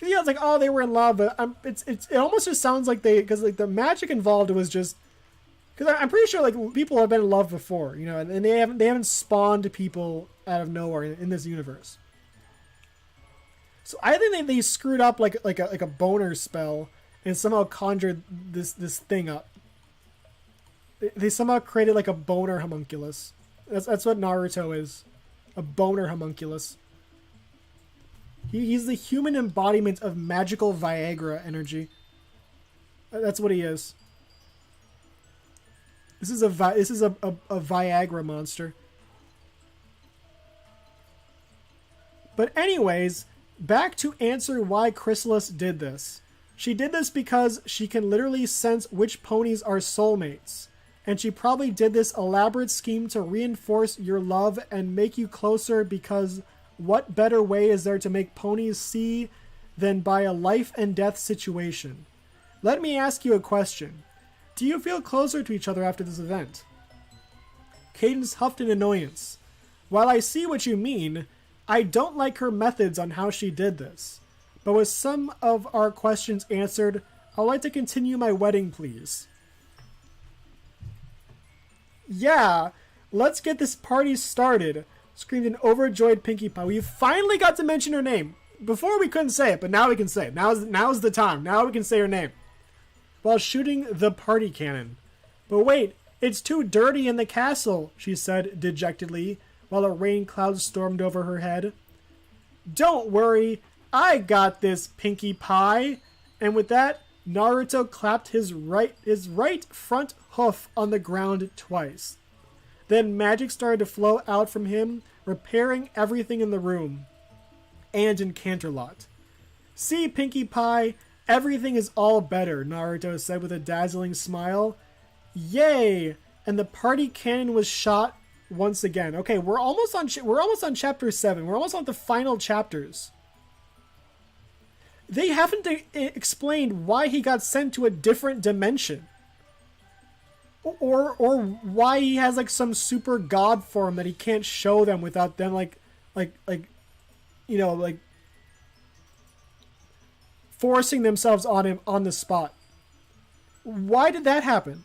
it's like, oh, they were in love, but it almost just sounds like because the magic involved was just, because I'm pretty sure like people have been in love before, you know, and they haven't spawned people out of nowhere in this universe. So I think they screwed up like a boner spell and somehow conjured this thing up. They somehow created like a boner homunculus. That's what Naruto is, a boner homunculus. He's the human embodiment of magical Viagra energy. That's what he is. This is a Viagra monster. But anyways, back to answer why Chrysalis did this. She did this because she can literally sense which ponies are soulmates. And she probably did this elaborate scheme to reinforce your love and make you closer, because what better way is there to make ponies see than by a life and death situation? Let me ask you a question. Do you feel closer to each other after this event? Cadence huffed in annoyance. While I see what you mean, I don't like her methods on how she did this. But with some of our questions answered, I'd like to continue my wedding, please. Yeah, let's get this party started, screamed an overjoyed Pinkie Pie. We finally got to mention her name. Before we couldn't say it, but now we can say it. Now's the time. Now we can say her name. While shooting the party cannon. But wait, it's too dirty in the castle, she said dejectedly, while a rain cloud stormed over her head. Don't worry, I got this, Pinkie Pie. And with that, Naruto clapped his right front hoof on the ground twice. Then magic started to flow out from him, repairing everything in the room. And in Canterlot. See, Pinkie Pie, everything is all better, Naruto said with a dazzling smile. Yay! And the party cannon was shot once again. Okay, we're almost on chapter 7. We're almost on the final chapters. They haven't explained why he got sent to a different dimension. Or why he has like some super god form that he can't show them without them like forcing themselves on him on the spot. Why did that happen?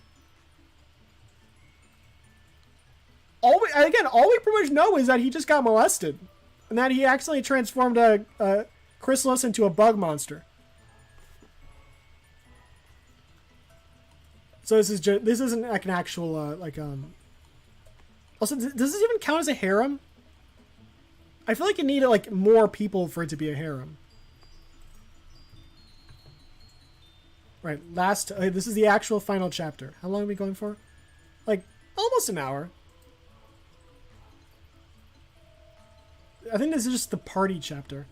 All we pretty much know is that he just got molested. And that he accidentally transformed a Chrysalis into a bug monster. So this isn't like an actual Also, does this even count as a harem? I feel like you need like more people for it to be a harem. Right, this is the actual final chapter. How long are we going for? Like almost an hour. I think this is just the party chapter.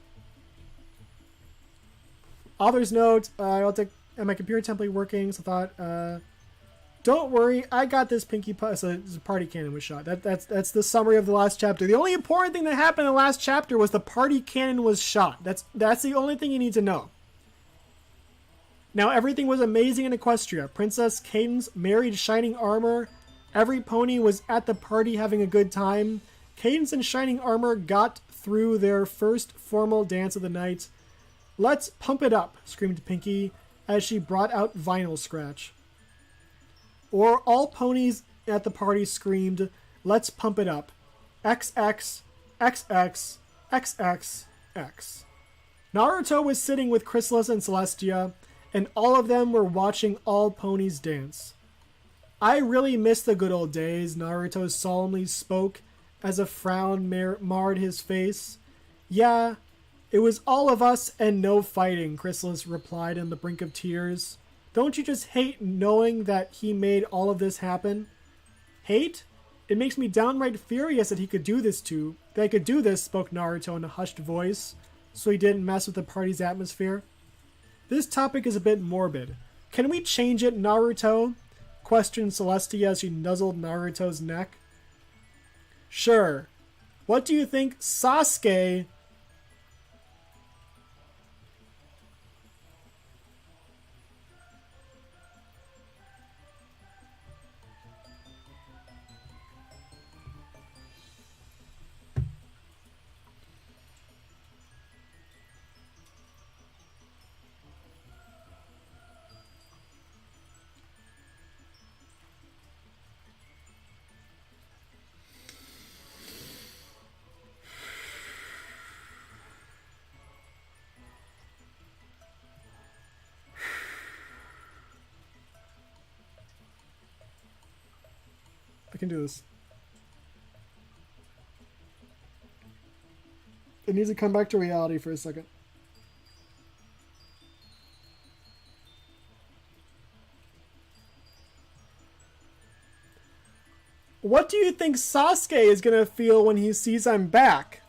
Author's note, I'll take my computer template working, so I thought, don't worry, I got this, Pinkie Pie. So the party cannon was shot. That's the summary of the last chapter. The only important thing that happened in the last chapter was the party cannon was shot. That's the only thing you need to know. Now everything was amazing in Equestria. Princess Cadence married Shining Armor. Every pony was at the party having a good time. Cadence and Shining Armor got through their first formal dance of the night. Let's pump it up, screamed Pinkie as she brought out Vinyl Scratch. Or all ponies at the party screamed, let's pump it up. XX, XX, XXX. Naruto was sitting with Chrysalis and Celestia, and all of them were watching all ponies dance. I really miss the good old days, Naruto solemnly spoke as a frown marred his face. Yeah, it was all of us and no fighting, Chrysalis replied on the brink of tears. Don't you just hate knowing that he made all of this happen? Hate? It makes me downright furious that he could do this spoke Naruto in a hushed voice, so he didn't mess with the party's atmosphere. This topic is a bit morbid. Can we change it, Naruto? Questioned Celestia as she nuzzled Naruto's neck. Sure. What do you think Sasuke... I can do this. It needs to come back to reality for a second. What do you think Sasuke is gonna feel when he sees I'm back?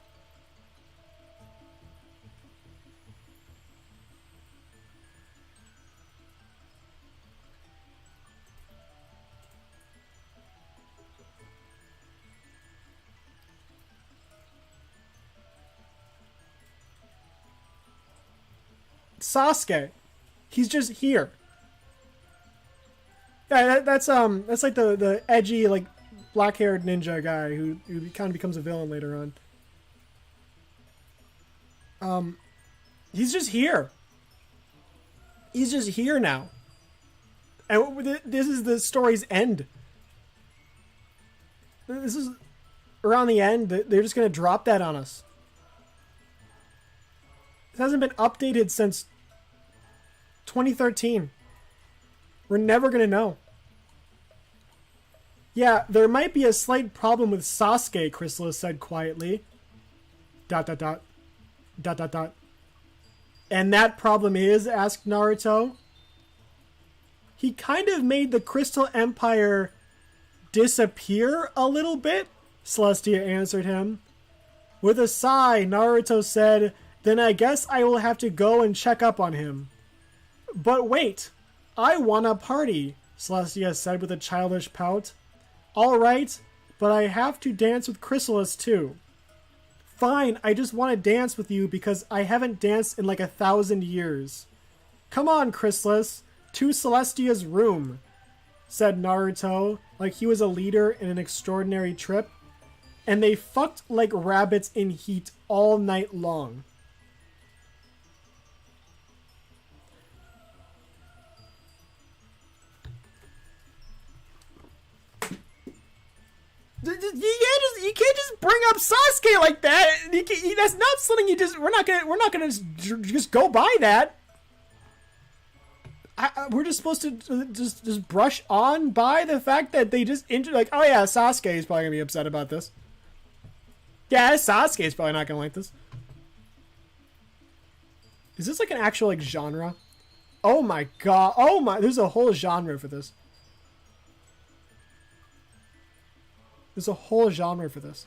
Sasuke. He's just here. Yeah, that's like the edgy, like, black-haired ninja guy who kind of becomes a villain later on. He's just here. He's just here now. And this is the story's end. This is around the end. They're just going to drop that on us. It hasn't been updated since 2013. We're never going to know. Yeah, there might be a slight problem with Sasuke, Chrysalis said quietly. ... And that problem is, asked Naruto. He kind of made the Crystal Empire disappear a little bit, Celestia answered him. With a sigh, Naruto said, then I guess I will have to go and check up on him. But wait, I want a party, Celestia said with a childish pout. All right, but I have to dance with Chrysalis too. Fine, I just want to dance with you because I haven't danced in like 1,000 years. Come on, Chrysalis, to Celestia's room, said Naruto, like he was a leader in an extraordinary trip. And they fucked like rabbits in heat all night long. You can't just bring up Sasuke like that. That's not something you just. We're not gonna just go by that. We're just supposed to just brush on by the fact that they just like, oh yeah, Sasuke is probably gonna be upset about this. Yeah, Sasuke is probably not gonna like this. Is this like an actual like genre? Oh my god! Oh my! There's a whole genre for this. There's a whole genre for this.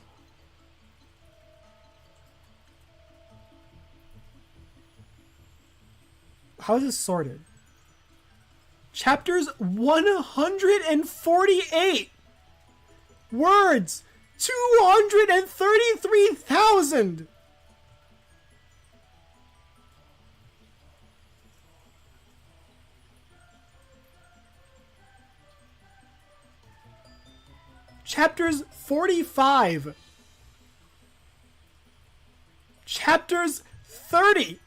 How is this sorted? Chapters 148 words, 233,000. Chapters 45. Chapters 30.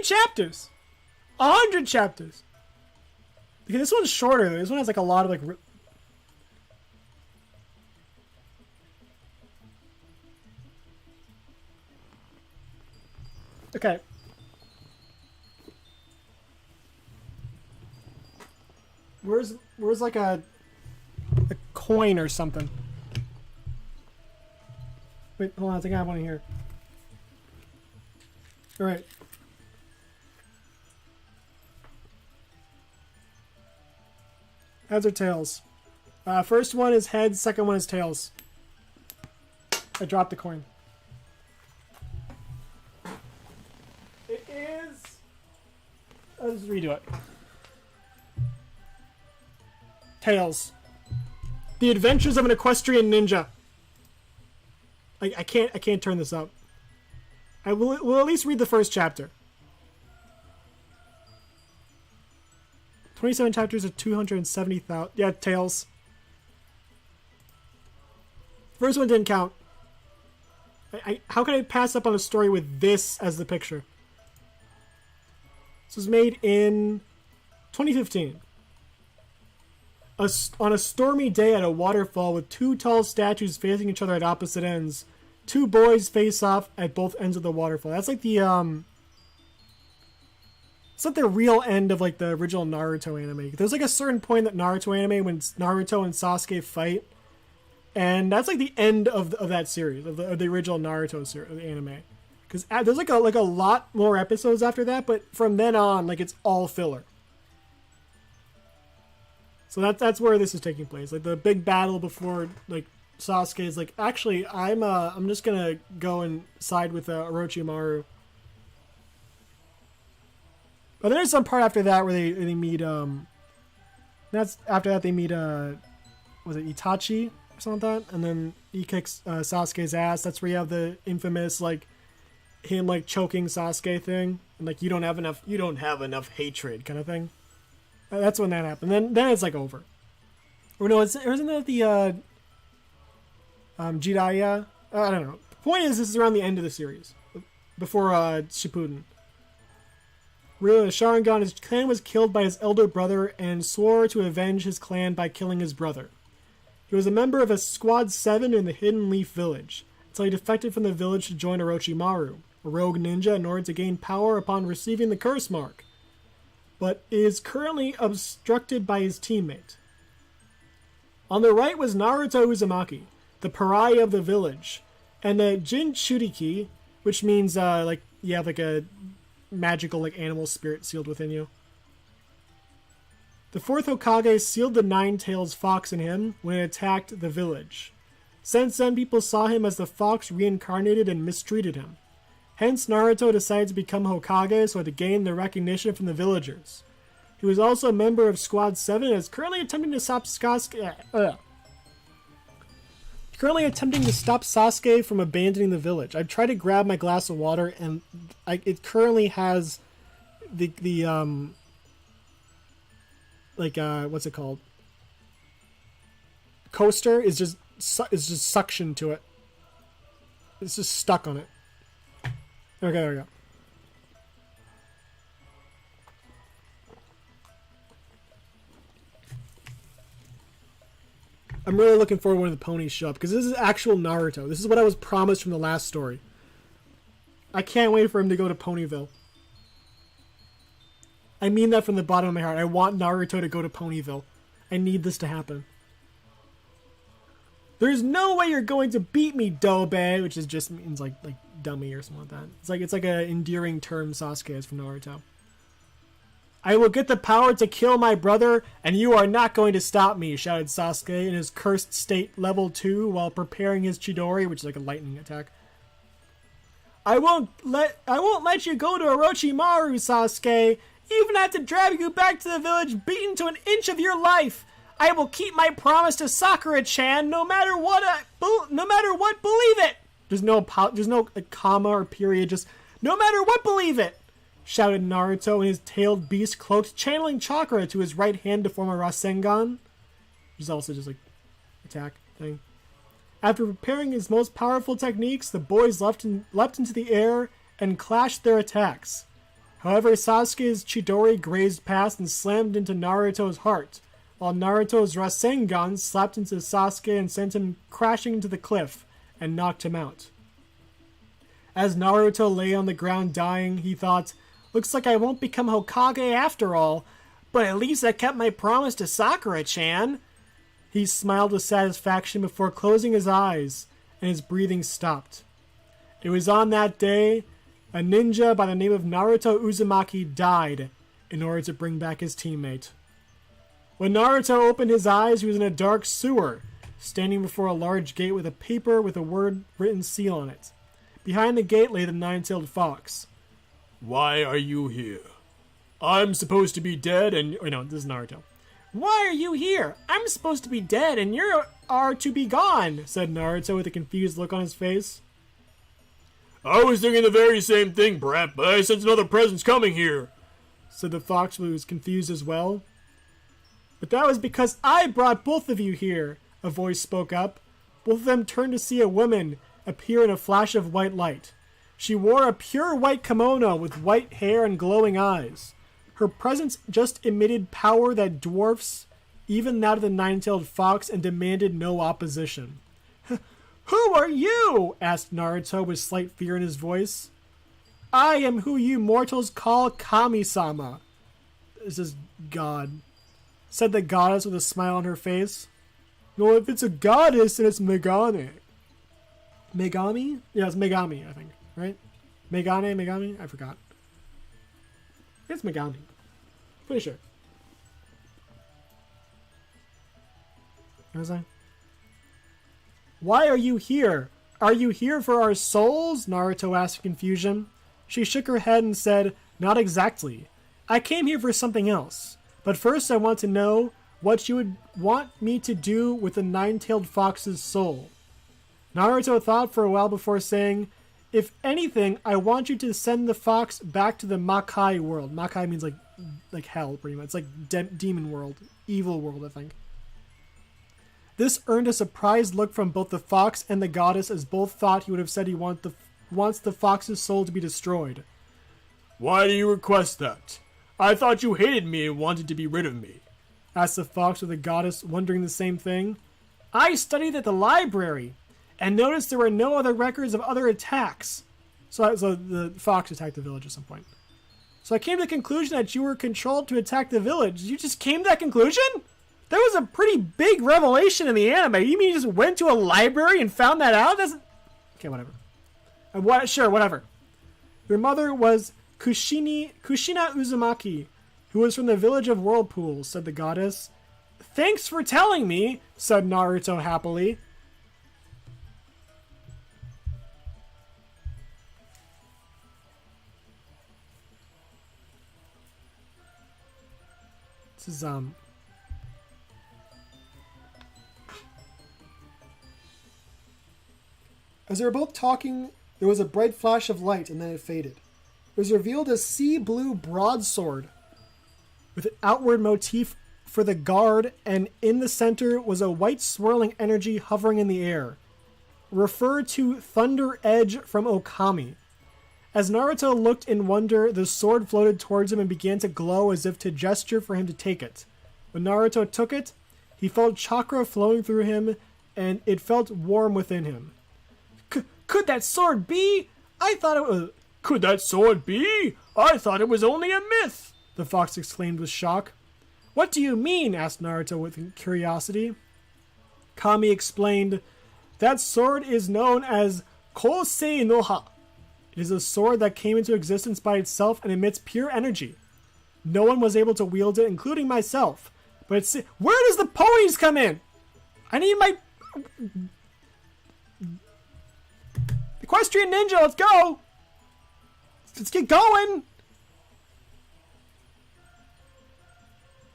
Chapters. 100 chapters. Okay, this one's shorter. This one has like a lot of like. Okay. Where's like a coin or something? Wait, hold on. I think I have one here. All right. Heads or tails? First one is heads, second one is tails. I dropped the coin. It is... I'll just redo it. Tails. The Adventures of an Equestrian Ninja. I can't turn this up. I will at least read the first chapter. 27 chapters of 270,000. Yeah, tails. First one didn't count. How can I pass up on a story with this as the picture? This was made in 2015. On a stormy day at a waterfall with two tall statues facing each other at opposite ends, two boys face off at both ends of the waterfall. That's like the it's not the real end of like the original Naruto anime. There's like a certain point that Naruto anime when Naruto and Sasuke fight, and that's like the end of that series of the original Naruto series, the anime. Because there's like a lot more episodes after that, but from then on, like it's all filler. So that's where this is taking place. Like the big battle before like Sasuke is like, actually I'm just gonna go and side with Orochimaru. But there's some part after that where they meet that's after that they meet was it Itachi or something like that, and then he kicks Sasuke's ass. That's where you have the infamous like him like choking Sasuke thing, and like you don't have enough hatred kind of thing. That's when that happened. Then it's like over. Or no, isn't that the Jiraiya? I don't know. The point is, this is around the end of the series, before Shippuden. Really, Sharingan, his clan was killed by his elder brother and swore to avenge his clan by killing his brother. He was a member of a Squad 7 in the Hidden Leaf Village, until he defected from the village to join Orochimaru, a rogue ninja, in order to gain power upon receiving the curse mark, but is currently obstructed by his teammate. On the right was Naruto Uzumaki, the pariah of the village, and the Jinchuriki, which means like you have like a magical like animal spirit sealed within you. The fourth Hokage sealed the Nine-Tails fox in him when it attacked the village. Since then, people saw him as the fox reincarnated and mistreated him. Hence, Naruto decided to become Hokage so to gain the recognition from the villagers. He was also a member of Squad 7 and is currently attempting to stop Sasuke from abandoning the village. I tried to grab my glass of water, and it currently has the what's it called? Coaster is just suction to it. It's just stuck on it. Okay, there we go. I'm really looking forward to when the ponies show up, because this is actual Naruto. This is what I was promised from the last story. I can't wait for him to go to Ponyville. I mean that from the bottom of my heart. I want Naruto to go to Ponyville. I need this to happen. There's no way you're going to beat me, Dobe, which is just means like dummy or something like that. It's like an endearing term Sasuke has from Naruto. I will get the power to kill my brother, and you are not going to stop me, shouted Sasuke in his cursed state level 2 while preparing his Chidori, which is like a lightning attack. I won't let you go to Orochimaru, Sasuke. Even have to drag you back to the village beaten to an inch of your life. I will keep my promise to Sakura-chan no matter what, believe it. There's no comma or period, just no matter what, believe it, shouted Naruto in his tailed beast cloaked, channeling chakra to his right hand to form a Rasengan, which is also just like attack thing. After preparing his most powerful techniques, the boys leapt into the air and clashed their attacks. However, Sasuke's Chidori grazed past and slammed into Naruto's heart, while Naruto's Rasengan slapped into Sasuke and sent him crashing into the cliff and knocked him out. As Naruto lay on the ground dying, he thought, looks like I won't become Hokage after all, but at least I kept my promise to Sakura-chan. He smiled with satisfaction before closing his eyes, and his breathing stopped. It was on that day a ninja by the name of Naruto Uzumaki died in order to bring back his teammate. When Naruto opened his eyes, he was in a dark sewer, standing before a large gate with a paper with a word-written seal on it. Behind the gate lay the nine-tailed fox. Why are you here? I'm supposed to be dead and... Oh, no, this is Naruto. Why are you here? I'm supposed to be dead and you are to be gone, said Naruto with a confused look on his face. I was thinking the very same thing, brat, but I sense another presence coming here, said the fox, who was confused as well. But that was because I brought both of you here, a voice spoke up. Both of them turned to see a woman appear in a flash of white light. She wore a pure white kimono with white hair and glowing eyes. Her presence just emitted power that dwarfs even that of the nine-tailed fox and demanded no opposition. Who are you? Asked Naruto with slight fear in his voice. I am who you mortals call Kami-sama. This is God, said the goddess with a smile on her face. Well, if it's a goddess, then it's Megane. Megami? Yeah, it's Megami, I think, right? Megami? I forgot. It's Megami. Pretty sure. What was I? Why are you here? Are you here for our souls? Naruto asked in confusion. She shook her head and said, Not exactly. I came here for something else. But first I want to know what you would want me to do with the nine-tailed fox's soul. Naruto thought for a while before saying, if anything, I want you to send the fox back to the Makai world. Makai means like hell, pretty much. It's like demon world, evil world, I think. This earned a surprised look from both the fox and the goddess, as both thought he would have said he wants the fox's soul to be destroyed. Why do you request that? I thought you hated me and wanted to be rid of me, asked the fox with the goddess, wondering the same thing. I studied at the library and noticed there were no other records of other attacks. So the fox attacked the village at some point. So I came to the conclusion that you were controlled to attack the village. You just came to that conclusion? That was a pretty big revelation in the anime. You mean you just went to a library and found that out? Okay, whatever. Sure, whatever. Your mother was Kushina Uzumaki, who was from the village of Whirlpools, said the goddess. Thanks for telling me, said Naruto happily. This is, As they were both talking, there was a bright flash of light, and then it faded. It was revealed a sea blue broadsword with an outward motif for the guard, and in the center was a white swirling energy hovering in the air. Referred to Thunder Edge from Okami. As Naruto looked in wonder, the sword floated towards him and began to glow as if to gesture for him to take it. When Naruto took it, he felt chakra flowing through him, and it felt warm within him. Could that sword be? I thought it was... Could that sword be? I thought it was only a myth, the fox exclaimed with shock. What do you mean? Asked Naruto with curiosity. Kami explained, that sword is known as Kosei no Ha. It is a sword that came into existence by itself and emits pure energy. No one was able to wield it, including myself. But it's... Where does the ponies come in? I need my... Equestrian Ninja, let's go! Let's get going!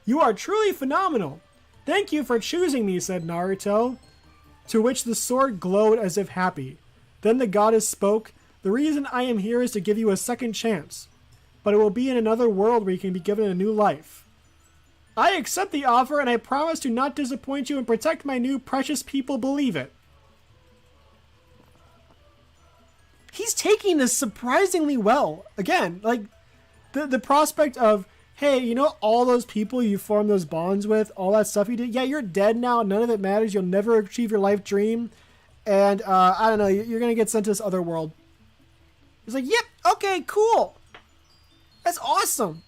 You are truly phenomenal. Thank you for choosing me, said Naruto, to which the sword glowed as if happy. Then the goddess spoke, the reason I am here is to give you a second chance, but it will be in another world where you can be given a new life. I accept the offer and I promise to not disappoint you and protect my new precious people, believe it. He's taking this surprisingly well. Again, like, the prospect of, hey, you know all those people you formed those bonds with, all that stuff you did? Yeah, you're dead now. None of it matters. You'll never achieve your life dream. And, I don't know, you're going to get sent to this other world. He's like, yep, okay, cool. That's awesome.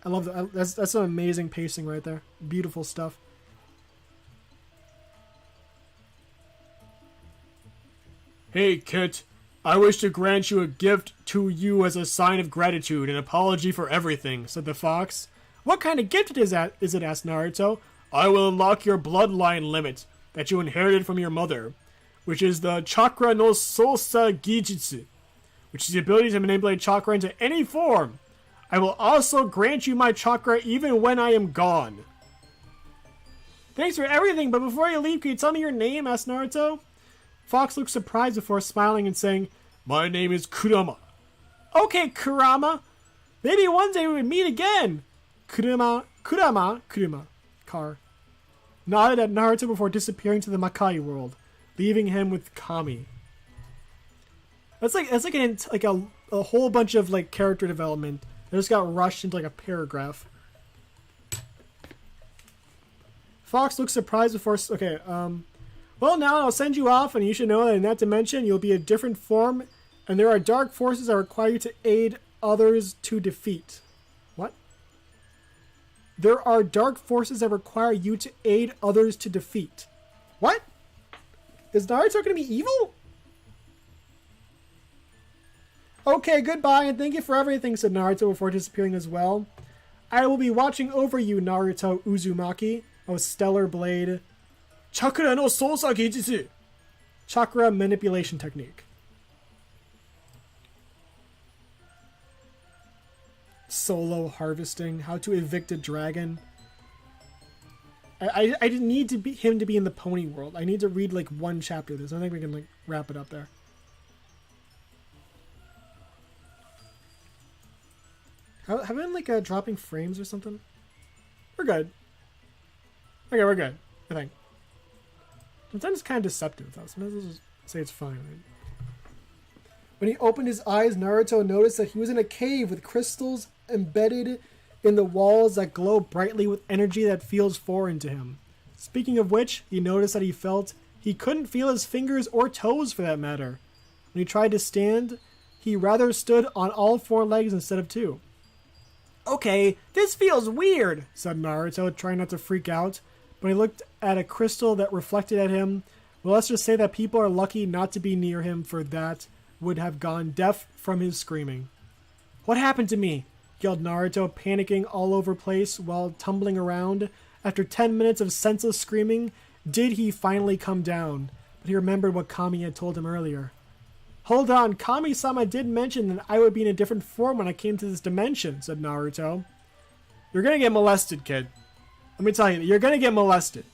I love that. That's some amazing pacing right there. Beautiful stuff. Hey, Kit. I wish to grant you a gift to you as a sign of gratitude and apology for everything, said the fox. What kind of gift is it, asked Naruto. I will unlock your bloodline limit that you inherited from your mother, which is the Chakra no Sosa Gijitsu, which is the ability to manipulate chakra into any form. I will also grant you my chakra even when I am gone. Thanks for everything, but before you leave, can you tell me your name? Asked Naruto. Fox looked surprised before smiling and saying, My name is Kurama. Okay, Kurama. Maybe one day we would meet again. Kurama, car. Nodded at Naruto before disappearing to the Makai world, leaving him with Kami. That's like a whole bunch of like character development that just got rushed into like a paragraph. Fox looked surprised before. Okay, well, now I'll send you off, and you should know that in that dimension, you'll be a different form, and there are dark forces that require you to aid others to defeat. What? There are dark forces that require you to aid others to defeat. What? Is Naruto going to be evil? Okay, goodbye, and thank you for everything, said Naruto before disappearing as well. I will be watching over you, Naruto Uzumaki, O stellar blade. Chakra no Sosa Gijitsu. Chakra manipulation technique. solo harvesting, how to evict a dragon. I didn't need him to be in the pony world. I need to read like one chapter of this. I think we can like wrap it up there. Have I been like dropping frames or something? We're good. Okay, we're good. I think. Sometimes it's kind of deceptive though. Sometimes I'll just say it's fine. Right? When he opened his eyes, Naruto noticed that he was in a cave with crystals embedded in the walls that glow brightly with energy that feels foreign to him. Speaking of which, he noticed that he couldn't feel his fingers or toes for that matter. When he tried to stand, he rather stood on all four legs instead of two. Okay, this feels weird, said Naruto, trying not to freak out. But he looked at a crystal that reflected at him. Well, let's just say that people are lucky not to be near him, for that would have gone deaf from his screaming. What happened to me? Yelled Naruto, panicking all over place while tumbling around. After 10 minutes of senseless screaming, did he finally come down? But he remembered what Kami had told him earlier. Hold on, Kami-sama did mention that I would be in a different form when I came to this dimension, said Naruto. You're gonna get molested, kid. Let me tell you, you're gonna get molested.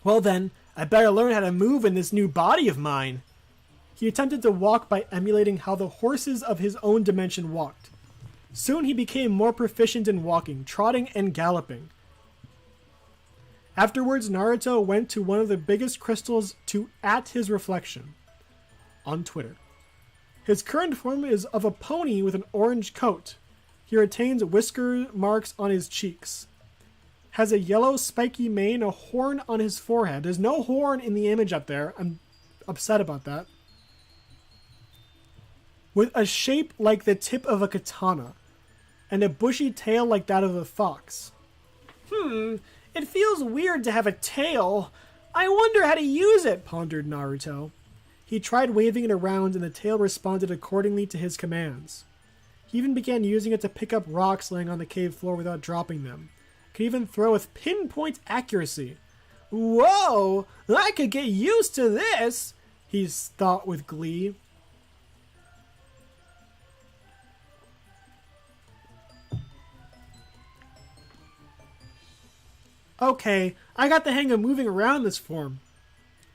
Well then, I better learn how to move in this new body of mine. He attempted to walk by emulating how the horses of his own dimension walked. Soon he became more proficient in walking, trotting, and galloping. Afterwards, Naruto went to one of the biggest crystals to at his reflection on Twitter. His current form is of a pony with an orange coat. He retains whisker marks on his cheeks. Has a yellow spiky mane, a horn on his forehead. There's no horn in the image up there. I'm upset about that. With a shape like the tip of a katana, and a bushy tail like that of a fox. It feels weird to have a tail. I wonder how to use it, pondered Naruto. He tried waving it around, and the tail responded accordingly to his commands. He even began using it to pick up rocks laying on the cave floor without dropping them. Could even throw with pinpoint accuracy. Whoa! I could get used to this, he thought with glee. Okay, I got the hang of moving around this form.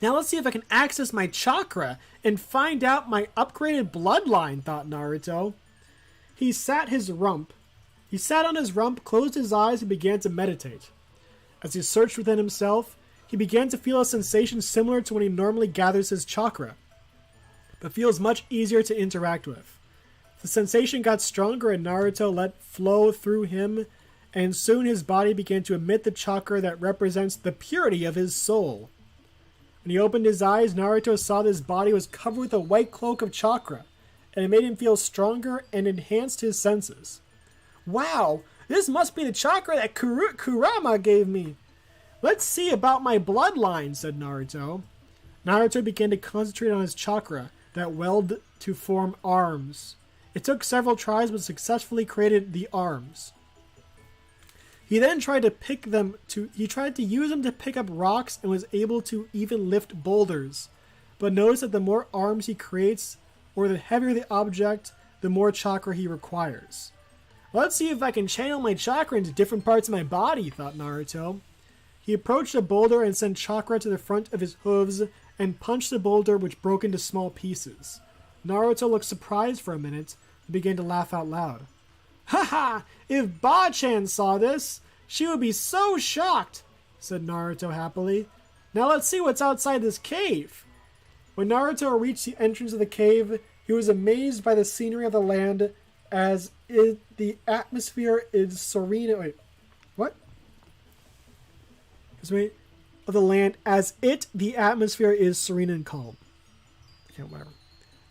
Now let's see if I can access my chakra and find out my upgraded bloodline, thought Naruto. He sat on his rump, closed his eyes, and began to meditate. As he searched within himself, he began to feel a sensation similar to when he normally gathers his chakra, but feels much easier to interact with. The sensation got stronger and Naruto let flow through him, and soon his body began to emit the chakra that represents the purity of his soul. When he opened his eyes, Naruto saw that his body was covered with a white cloak of chakra, and it made him feel stronger and enhanced his senses. Wow, this must be the chakra that Kurama gave me. Let's see about my bloodline, said Naruto. Naruto began to concentrate on his chakra that welled to form arms. It took several tries but successfully created the arms. He then tried to use them to pick up rocks and was able to even lift boulders. But notice that the more arms he creates, or the heavier the object, the more chakra he requires. Let's see if I can channel my chakra into different parts of my body, thought Naruto. He approached a boulder and sent chakra to the front of his hooves and punched the boulder, which broke into small pieces. Naruto looked surprised for a minute and began to laugh out loud. Haha! If Ba-chan saw this, she would be so shocked, said Naruto happily. Now let's see what's outside this cave. When Naruto reached the entrance of the cave, he was amazed by the scenery of the land the atmosphere is serene. Wait, what? Of the land the atmosphere is serene and calm. Okay, whatever.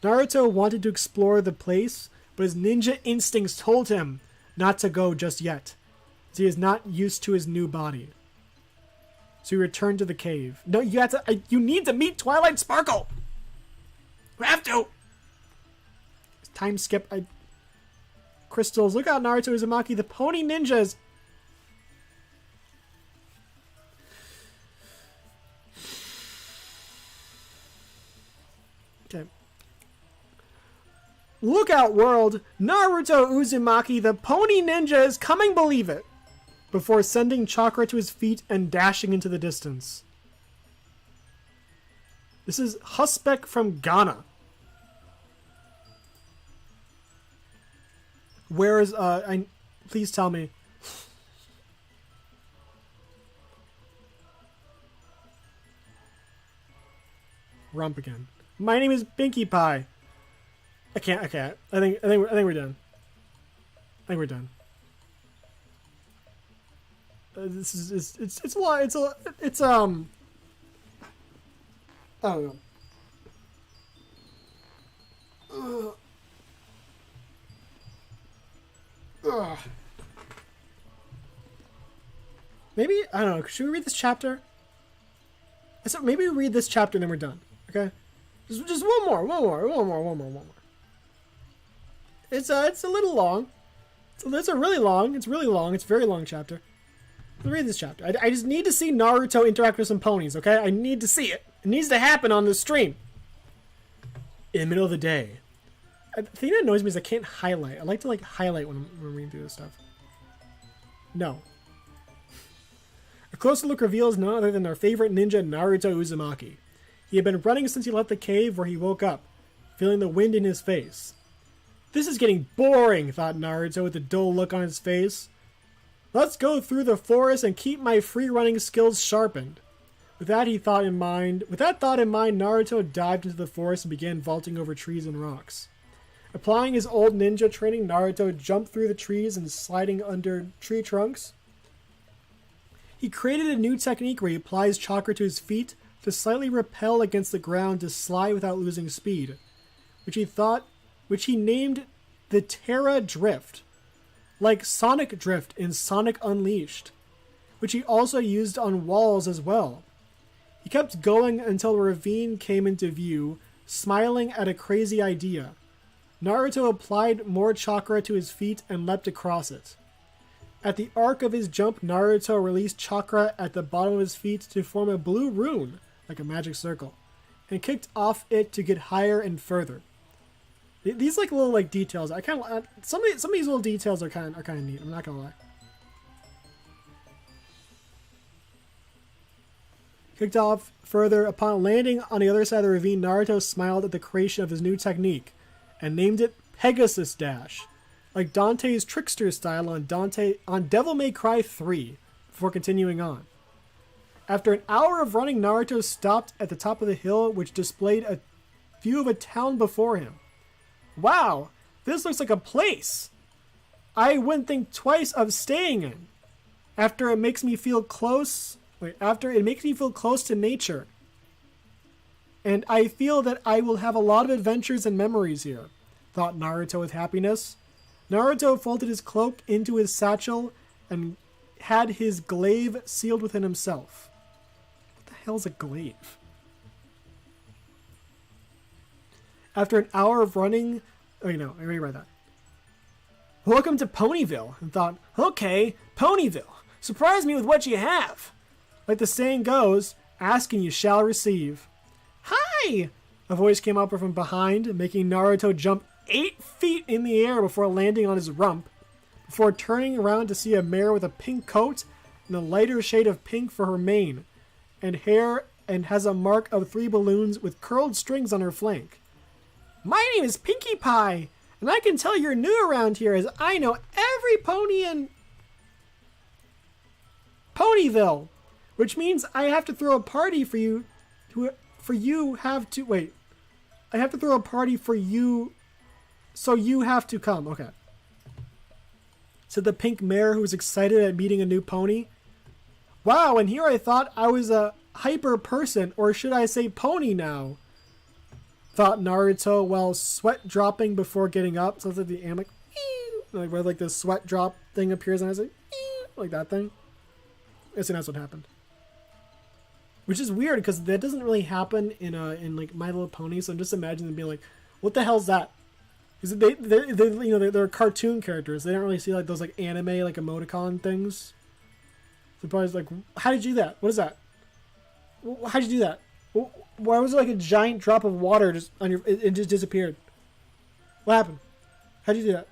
Naruto wanted to explore the place, but his ninja instincts told him not to go just yet, as he is not used to his new body. So he returned to the cave. No, you need to meet Twilight Sparkle! You have to! Time skip. Crystals. Look out, Naruto Uzumaki. The pony ninjas. Okay. Look out, world! Naruto Uzumaki, the pony ninja, is coming, believe it! Before sending Chakra to his feet and dashing into the distance. This is Huspec from Ghana. Where is, please tell me. Rump again. My name is Pinkie Pie. I can't. I think we're done. I think we're done. This is it's a lot. It's I don't know. Maybe I don't know. Should we read this chapter? So maybe we read this chapter and then we're done. Okay, just one more. It's a little long. It's really long. It's really long. It's a very long chapter. Let's read this chapter. I just need to see Naruto interact with some ponies. Okay, I need to see it. It needs to happen on the stream. In the middle of the day. The thing that annoys me is I can't highlight. I like to like highlight when I'm reading through this stuff. No. A closer look reveals none other than our favorite ninja, Naruto Uzumaki. He had been running since he left the cave where he woke up, feeling the wind in his face. This is getting boring, thought Naruto with a dull look on his face. Let's go through the forest and keep my free-running skills sharpened. With that thought in mind, Naruto dived into the forest and began vaulting over trees and rocks. Applying his old ninja training, Naruto jumped through the trees and sliding under tree trunks. He created a new technique where he applies chakra to his feet to slightly repel against the ground to slide without losing speed, which he named the Terra Drift, like Sonic Drift in Sonic Unleashed, which he also used on walls as well. He kept going until a ravine came into view, smiling at a crazy idea. Naruto applied more chakra to his feet and leapt across it. At the arc of his jump, Naruto released chakra at the bottom of his feet to form a blue rune, like a magic circle, and kicked off it to get higher and further. These like little like details, I kind of some of these little details are kind of neat. I'm not gonna lie. Kicked off further. Upon landing on the other side of the ravine, Naruto smiled at the creation of his new technique and named it Pegasus Dash, like Dante's trickster style on Devil May Cry 3, before continuing on. After an hour of running, Naruto stopped at the top of the hill, which displayed a view of a town before him. Wow, this looks like a place I wouldn't think twice of staying in. After it makes me feel close to nature. And I feel that I will have a lot of adventures and memories here, thought Naruto with happiness. Naruto folded his cloak into his satchel and had his glaive sealed within himself. What the hell's a glaive? After an hour of running... Oh, I already read that. Welcome to Ponyville. And thought, okay, Ponyville. Surprise me with what you have. Like the saying goes, ask and you shall receive. Hi! A voice came up from behind, making Naruto jump 8 feet in the air before landing on his rump, before turning around to see a mare with a pink coat and a lighter shade of pink for her mane, and hair, and has a mark of 3 balloons with curled strings on her flank. My name is Pinkie Pie, and I can tell you're new around here as I know every pony in Ponyville, which means I have to throw a party for you. I have to throw a party for you, so you have to come. Okay. Said the pink mare who was excited at meeting a new pony. Wow, and here I thought I was a hyper person, or should I say pony now? Thought Naruto while sweat dropping before getting up. So it's like the anime, like where like the sweat drop thing appears and I was like that thing. I think that's what happened. Which is weird because that doesn't really happen in like My Little Pony. So I'm just imagining them being like, "What the hell's that?" Because they're cartoon characters. They don't really see like those like anime like emoticon things. So probably like, "How did you do that? What is that? How'd you do that? Why was it like a giant drop of water just on your? It just disappeared. What happened? How'd you do that?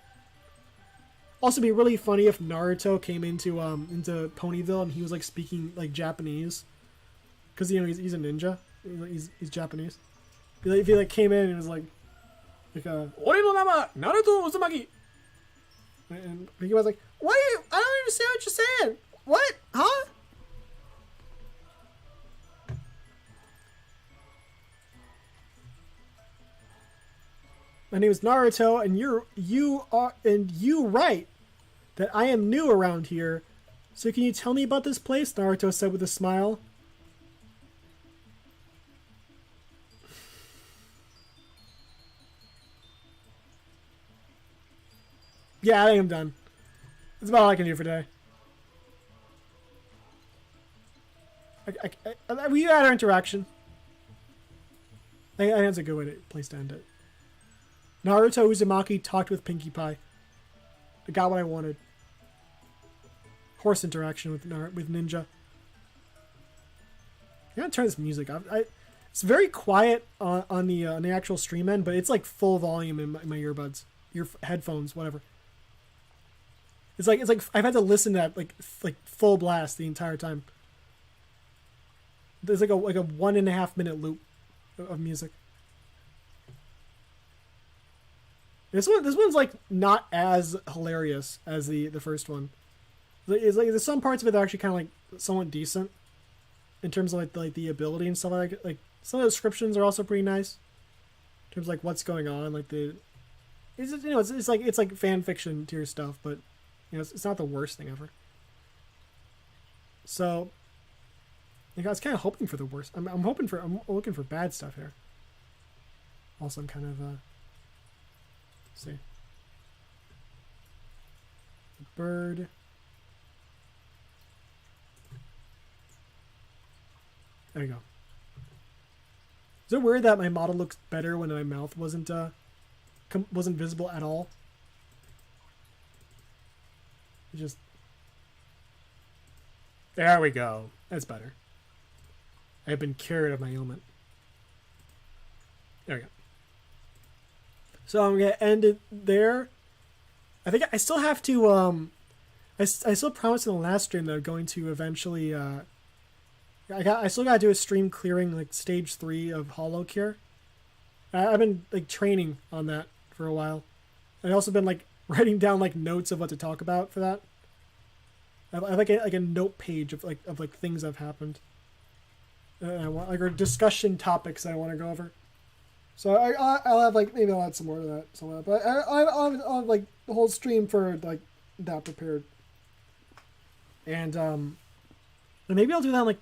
Also, it'd be really funny if Naruto came into Ponyville and he was like speaking like Japanese, because you know he's a ninja. He's Japanese. If he like came in and was like "Ore no nama Naruto Uzumaki," and he was like, "What? I don't understand what you're saying. What? Huh?" My name is Naruto, and you right that I am new around here. So can you tell me about this place? Naruto said with a smile. Yeah, I think I'm done. That's about all I can do for today. We had our interaction. I think that's a good place to end it. Naruto Uzumaki talked with Pinkie Pie. I got what I wanted. Horse interaction with Ninja. I'm gonna turn this music off. It's very quiet on the actual stream end, but it's like full volume in my earbuds, headphones, whatever. It's like I've had to listen to that like full blast the entire time. There's like a 1.5 minute loop of music. This one's like not as hilarious as the first one. It's like there's some parts of it that are actually kind of like somewhat decent in terms of like the ability and stuff like that. Like some of the descriptions are also pretty nice in terms of like what's going on. Like it's like fan fiction tier stuff, but you know it's not the worst thing ever. So I was kind of hoping for the worst. I'm looking for bad stuff here. Also, I'm kind of see. Bird. There you go. Is it weird that my model looks better when my mouth wasn't visible at all? There we go. That's better. I have been cured of my ailment. There we go. So I'm gonna end it there. I think I still have to. I still promised in the last stream that I'm going to eventually. I still gotta do a stream clearing like stage 3 of Hollow Cure. I've been like training on that for a while. I've also been like writing down like notes of what to talk about for that. I have like a note page of things that have happened. I want like or discussion topics that I want to go over. So I'll have like maybe I'll add some more to that somewhere, but I'll have like the whole stream for like that prepared. And maybe I'll do that on, like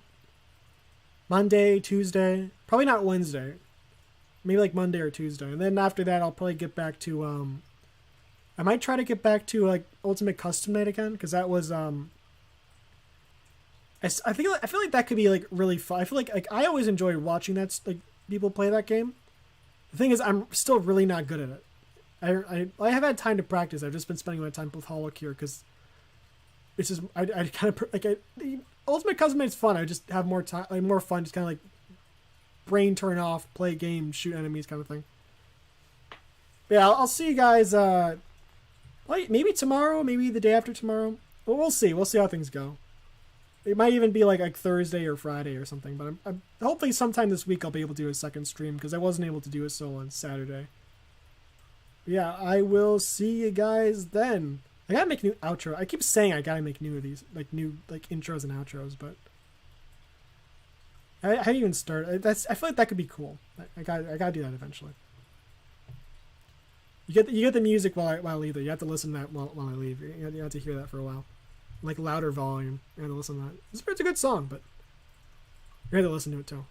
Monday, Tuesday, probably not Wednesday. Maybe like Monday or Tuesday, and then after that I'll probably get back to I might try to get back to like Ultimate Custom Night again because that was I feel like that could be like really fun. I feel like I always enjoy watching that like people play that game. The thing is, I'm still really not good at it. I have had time to practice. I've just been spending my time with Hollow Cure because it's just I kind of like the Ultimate Custom Night's fun. I just have more time, like more fun, just kind of like brain turn off, play a game, shoot enemies, kind of thing. But yeah, I'll see you guys. Maybe tomorrow, maybe the day after tomorrow. Well, we'll see. We'll see how things go. It might even be like Thursday or Friday or something. But I'm hopefully sometime this week I'll be able to do a second stream because I wasn't able to do it so on Saturday. But yeah, I will see you guys then. I gotta make a new outro. I keep saying I gotta make new of these, like new like intros and outros, but I didn't even start. I feel like that could be cool. I gotta do that eventually. You get the music while I leave. You have to listen to that while I leave. You have to hear that for a while, like louder volume. You have to listen to that. It's a good song, but you have to listen to it too.